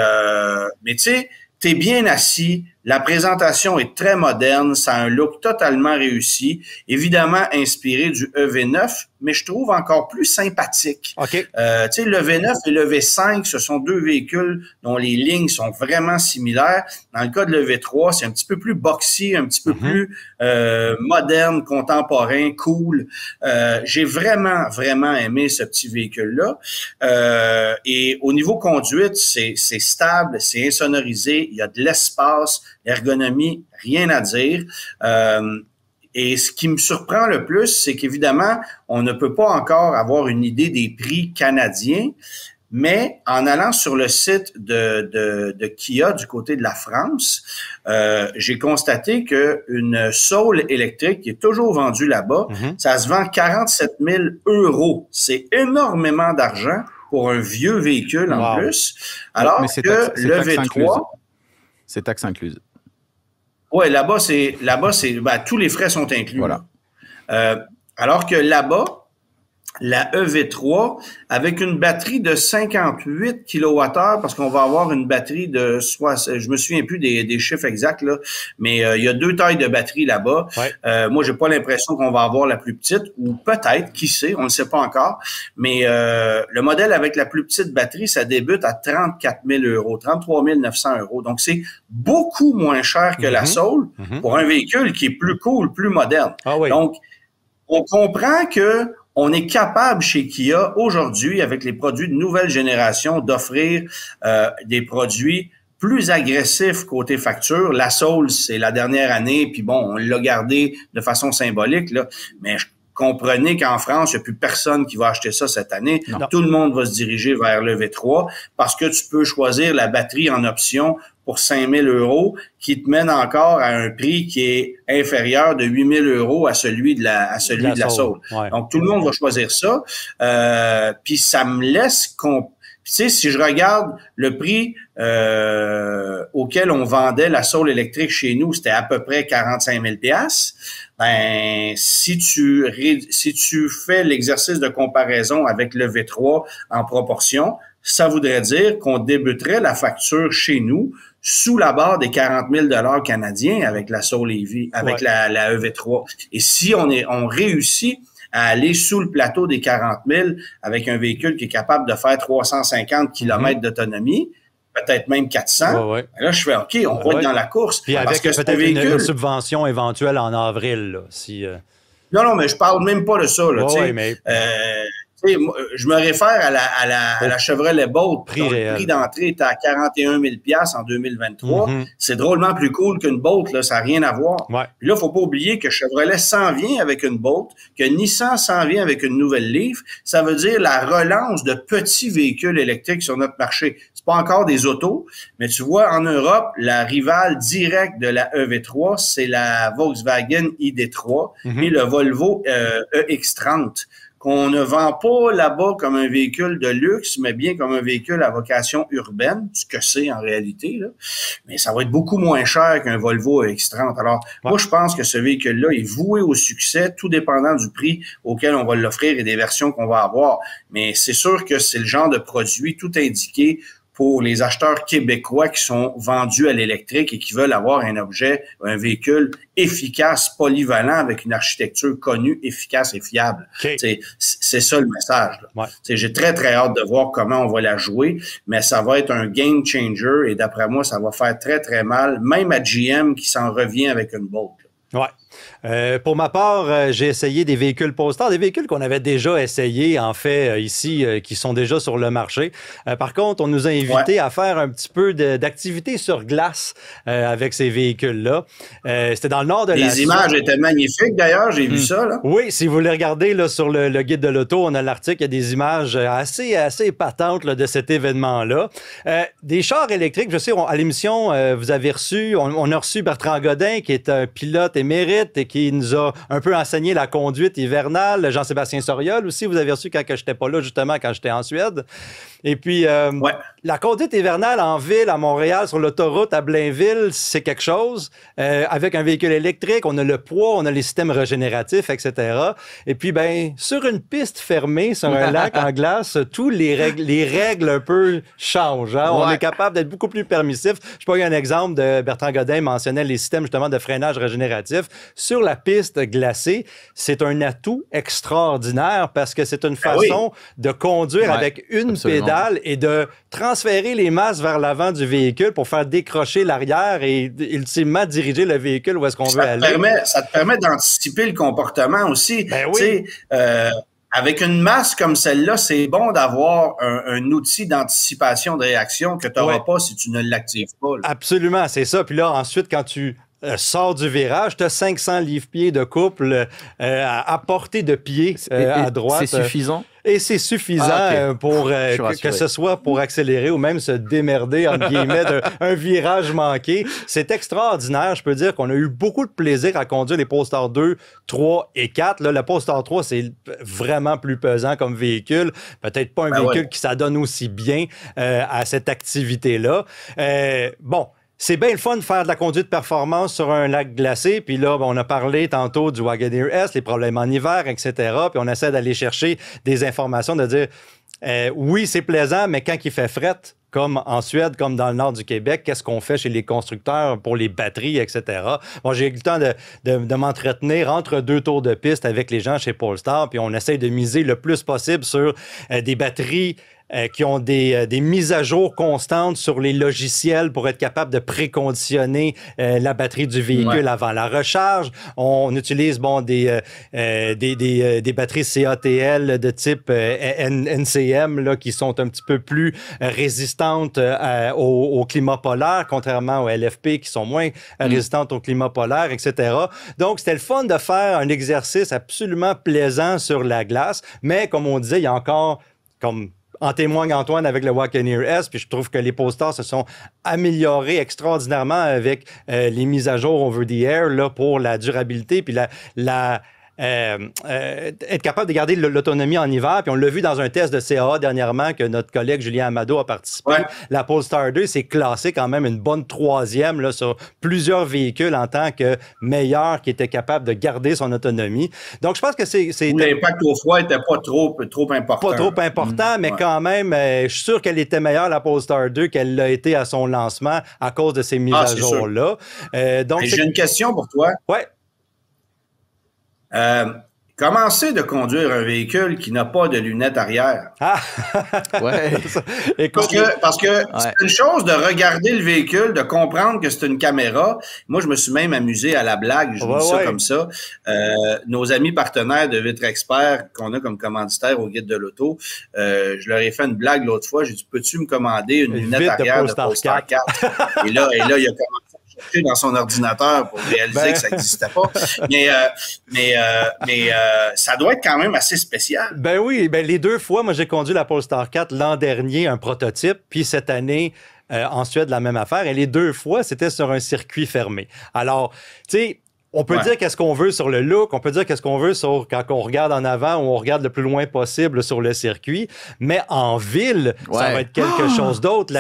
tu sais, t'es bien assis, la présentation est très moderne, ça a un look totalement réussi, évidemment inspiré du EV9, mais je trouve encore plus sympathique. Tu sais, le V9 et le V5, ce sont deux véhicules dont les lignes sont vraiment similaires. Dans le cas de le V3, c'est un petit peu plus boxy, un petit peu plus moderne, contemporain, cool. J'ai vraiment, vraiment aimé ce petit véhicule-là. Et au niveau conduite, c'est stable, c'est insonorisé, il y a de l'espace, ergonomie, rien à dire. Et ce qui me surprend le plus, c'est qu'évidemment, on ne peut pas encore avoir une idée des prix canadiens, mais en allant sur le site de Kia du côté de la France, j'ai constaté qu'une Soul électrique qui est toujours vendue là-bas, ça se vend 47 000 €. C'est énormément d'argent pour un vieux véhicule en plus. Alors que le V3... C'est taxe incluse. Oui, là-bas, tous les frais sont inclus. Voilà. Alors que là-bas, la EV3, avec une batterie de 58 kWh, parce qu'on va avoir une batterie de je me souviens plus des chiffres exacts, là, mais il y a 2 tailles de batterie là-bas. Moi, j'ai pas l'impression qu'on va avoir la plus petite, ou peut-être, qui sait, on ne sait pas encore. Mais le modèle avec la plus petite batterie, ça débute à 34 000 €, 33 900 €. Donc, c'est beaucoup moins cher que la Soul pour un véhicule qui est plus cool, plus moderne. Donc, on comprend que on est capable chez Kia aujourd'hui, avec les produits de nouvelle génération, d'offrir des produits plus agressifs côté facture. La Soul, c'est la dernière année, puis bon, on l'a gardé de façon symbolique, là, mais comprenez qu'en France, il n'y a plus personne qui va acheter ça cette année. Non. Tout le monde va se diriger vers le V3 parce que tu peux choisir la batterie en option pour 5 000 € qui te mène encore à un prix qui est inférieur de 8 000 € à celui de la Soul. Donc, tout le monde va choisir ça. Puis, ça me laisse... Tu sais, si je regarde le prix auquel on vendait la Soul électrique chez nous, c'était à peu près 45 000 $. Ben, si tu fais l'exercice de comparaison avec le V3 en proportion, ça voudrait dire qu'on débuterait la facture chez nous sous la barre des 40 000 $ canadiens avec la Soul EV, avec la EV3. Et si on réussit à aller sous le plateau des 40 000 avec un véhicule qui est capable de faire 350 km d'autonomie, peut-être même 400. Ouais. Là, je fais, OK, on va être dans la course. Puis avec peut-être une subvention éventuelle en avril, là, si... Non, mais je parle même pas de ça. Là, mais... je me réfère à la Chevrolet Bolt. Le prix d'entrée était à 41 000 $ en 2023. C'est drôlement plus cool qu'une Bolt, là, ça n'a rien à voir. Ouais. Puis là, il ne faut pas oublier que Chevrolet s'en vient avec une Bolt, que Nissan s'en vient avec une nouvelle Leaf. Ça veut dire la relance de petits véhicules électriques sur notre marché. C'est pas encore des autos, mais tu vois, en Europe, la rivale directe de la EV3, c'est la Volkswagen ID3 et le Volvo EX30. Qu'on ne vend pas là-bas comme un véhicule de luxe, mais bien comme un véhicule à vocation urbaine, ce que c'est en réalité, là. Mais ça va être beaucoup moins cher qu'un Volvo EX30. Alors, moi, je pense que ce véhicule-là est voué au succès, tout dépendant du prix auquel on va l'offrir et des versions qu'on va avoir. Mais c'est sûr que c'est le genre de produit tout indiqué pour les acheteurs québécois qui sont vendus à l'électrique et qui veulent avoir un objet, un véhicule efficace, polyvalent, avec une architecture connue, efficace et fiable. Okay. C'est ça le message. Ouais. J'ai très, très hâte de voir comment on va la jouer, mais ça va être un game changer et d'après moi, ça va faire très, très mal, même à GM qui s'en revient avec une Bolt. Ouais. Pour ma part, j'ai essayé des véhicules Polestar, des véhicules qu'on avait déjà essayés, en fait, ici, qui sont déjà sur le marché. Par contre, on nous a invités à faire un petit peu d'activité sur glace avec ces véhicules-là. C'était dans le nord de la Suède. Les images étaient magnifiques, d'ailleurs, j'ai vu ça. Là. Oui, si vous les regardez là, sur le guide de l'auto, on a l'article, il y a des images assez épatantes là, de cet événement-là. Des chars électriques, je sais, à l'émission, vous avez reçu, on a reçu Bertrand Godin, qui est un pilote émérite et qui nous a un peu enseigné la conduite hivernale. Jean-Sébastien Soriol aussi, vous avez reçu quand je n'étais pas là, justement, quand j'étais en Suède. Et puis, la conduite hivernale en ville, à Montréal, sur l'autoroute à Blainville, c'est quelque chose. Avec un véhicule électrique, on a le poids, on a les systèmes régénératifs, etc. Et puis, sur une piste fermée, sur un lac en glace, tous les règles un peu changent. Hein? On est capable d'être beaucoup plus permissif. Je sais pas, il y a un exemple de Bertrand Godin mentionnait les systèmes, justement, de freinage régénératif. Sur la piste glacée, c'est un atout extraordinaire parce que c'est une façon de conduire avec une pédale et de transférer les masses vers l'avant du véhicule pour faire décrocher l'arrière et ultimement diriger le véhicule où est-ce qu'on veut aller. Ça te permet d'anticiper le comportement aussi. Avec une masse comme celle-là, c'est bon d'avoir un outil d'anticipation de réaction que tu n'auras pas si tu ne l'actives pas. Là. Absolument, c'est ça. Puis là, ensuite, quand tu sors du virage, tu as 500 livres-pieds de couple à portée de pied à droite. C'est suffisant? Et c'est suffisant pour que ce soit pour accélérer ou même se démerder, entre guillemets, d'un virage manqué. C'est extraordinaire. Je peux dire qu'on a eu beaucoup de plaisir à conduire les Polestar 2, 3 et 4. Là, le Polestar 3, c'est vraiment plus pesant comme véhicule. Peut-être pas un véhicule qui s'adonne aussi bien à cette activité-là. C'est bien le fun de faire de la conduite performance sur un lac glacé. Puis là, on a parlé tantôt du Wagoneer S, les problèmes en hiver, etc. Puis on essaie d'aller chercher des informations, de dire oui, c'est plaisant, mais quand il fait fret, comme en Suède, comme dans le nord du Québec, qu'est-ce qu'on fait chez les constructeurs pour les batteries, etc. Bon, j'ai eu le temps de m'entretenir entre 2 tours de piste avec les gens chez Polestar, puis on essaie de miser le plus possible sur des batteries qui ont des mises à jour constantes sur les logiciels pour être capable de préconditionner la batterie du véhicule avant la recharge. On utilise des batteries CATL de type NCM là, qui sont un petit peu plus résistantes au climat polaire, contrairement aux LFP qui sont moins résistantes au climat polaire, etc. Donc, c'était le fun de faire un exercice absolument plaisant sur la glace, mais comme on disait, il y a encore en témoigne Antoine avec le Wagoneer S, puis je trouve que les Polestar se sont améliorés extraordinairement avec les mises à jour over the air là, pour la durabilité, puis être capable de garder l'autonomie en hiver. Puis on l'a vu dans un test de CAA dernièrement que notre collègue Julien Amado a participé. La Polestar 2 s'est classée quand même une bonne 3e là, sur plusieurs véhicules en tant que meilleur qui était capable de garder son autonomie. Donc je pense que c'est l'impact au froid n'était pas trop important. Pas trop important, mais quand même, je suis sûr qu'elle était meilleure, la Polestar 2, qu'elle l'a été à son lancement à cause de ces mises à jour-là. Donc j'ai une question pour toi. Oui. Commencez de conduire un véhicule qui n'a pas de lunettes arrière. Ah! Ouais. Écoute, Parce que c'est une chose de regarder le véhicule, de comprendre que c'est une caméra. Moi, je me suis même amusé à la blague, je vous dis ça comme ça. Nos amis partenaires de Vitre Expert qu'on a comme commanditaire au Guide de l'auto, je leur ai fait une blague l'autre fois. J'ai dit, peux-tu me commander une lunette arrière de Polestar 4? Et là, il a commencé à chercher dans son ordinateur pour réaliser que ça n'existait pas. Mais ça doit être quand même assez spécial. Ben oui, les 2 fois, moi j'ai conduit la Polestar 4 l'an dernier, un prototype, puis cette année en Suède, la même affaire. Et les 2 fois, c'était sur un circuit fermé. Alors, tu sais, on peut dire qu'est-ce qu'on veut sur le look, on peut dire qu'est-ce qu'on veut sur quand on regarde en avant ou on regarde le plus loin possible sur le circuit, mais en ville, ça va être quelque chose d'autre.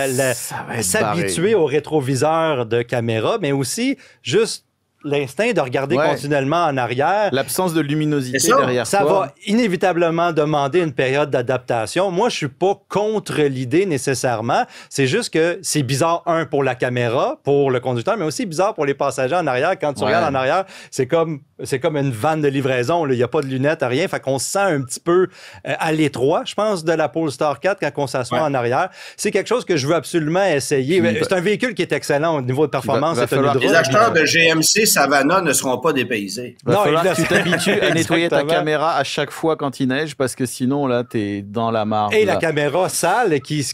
S'habituer au rétroviseur de caméra, mais aussi juste l'instinct de regarder continuellement en arrière. L'absence de luminosité derrière ça va inévitablement demander une période d'adaptation. Moi, je suis pas contre l'idée nécessairement. C'est juste que c'est bizarre, pour la caméra, pour le conducteur, mais aussi bizarre pour les passagers en arrière. Quand tu regardes en arrière, c'est comme une vanne de livraison. Il n'y a pas de lunettes, rien. Fait qu'on se sent un petit peu à l'étroit, je pense, de la Polestar 4 quand on s'assoit en arrière. C'est quelque chose que je veux absolument essayer. C'est un véhicule qui est excellent au niveau de performance. Les acheteurs de GMC Savannah ne seront pas dépaysés. Il va falloir que tu t'habitues à nettoyer ta caméra à chaque fois quand il neige, parce que sinon, là, t'es dans la marde. Et la caméra sale qui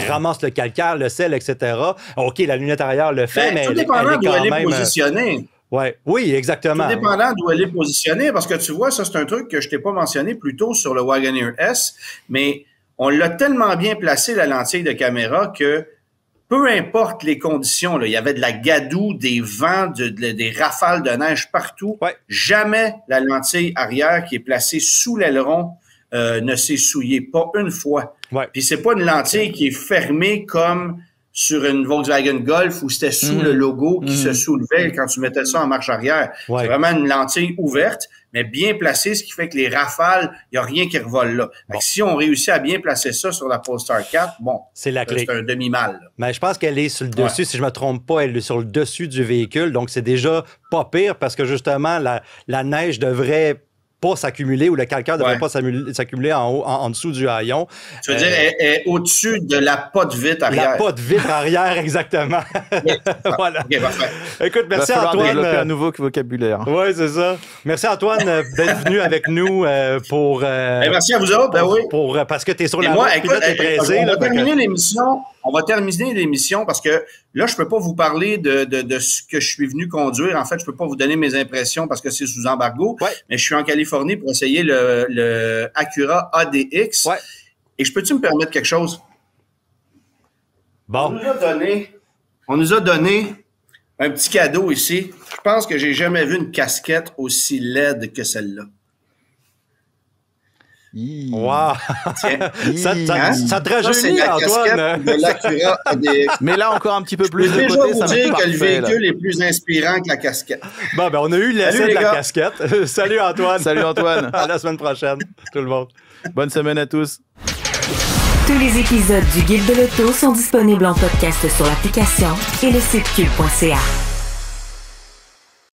ramasse le calcaire, le sel, etc. OK, la lunette arrière le fait, mais tout dépendant d'où elle est positionnée. Oui, exactement. Tout dépendant d'où elle est positionnée, parce que tu vois, ça, c'est un truc que je t'ai pas mentionné plus tôt sur le Wagoneer S, mais on l'a tellement bien placé, la lentille de caméra, que peu importe les conditions, là, il y avait de la gadoue, des vents, des rafales de neige partout. Jamais la lentille arrière qui est placée sous l'aileron ne s'est souillée, pas une fois. Puis c'est pas une lentille qui est fermée comme sur une Volkswagen Golf où c'était sous le logo qui se soulevait quand tu mettais ça en marche arrière. C'est vraiment une lentille ouverte, mais bien placée, ce qui fait que les rafales, il n'y a rien qui revole là. Si on réussit à bien placer ça sur la Polestar 4, c'est la clé. C'est un demi-mal. Mais je pense qu'elle est sur le dessus, si je ne me trompe pas, elle est sur le dessus du véhicule, donc c'est déjà pas pire parce que justement, la neige devrait pas s'accumuler ou le calcaire ne devrait pas s'accumuler en haut, en dessous du haillon. Tu veux dire, elle est au-dessus de la potte vitre arrière. La potte vitre arrière, exactement. Voilà. OK, parfait. Écoute, merci Antoine. Développer un nouveau vocabulaire. Oui, c'est ça. Merci Antoine d'être venu avec nous pour... merci à vous autres, parce que tu es sur la route et là, tu es pressé. On va terminer l'émission parce que là, je peux pas vous parler de ce que je suis venu conduire. En fait, je peux pas vous donner mes impressions parce que c'est sous embargo. Mais je suis en Californie pour essayer le Acura ADX. Et peux-tu me permettre quelque chose? Bon. On nous a donné un petit cadeau ici. Je pense que j'ai jamais vu une casquette aussi laide que celle-là. Wow! Ça te rajeunit, Antoine! De l'Acura ADX. Mais là, encore un petit peu plus de côté, ça vous dire que le véhicule est plus inspirant que la casquette. Bon, on a eu l'essai de la casquette. Salut, Antoine! Salut, Antoine! À la semaine prochaine, tout le monde. Bonne semaine à tous! Tous les épisodes du Guide de l'auto sont disponibles en podcast sur l'application et le site cube.ca.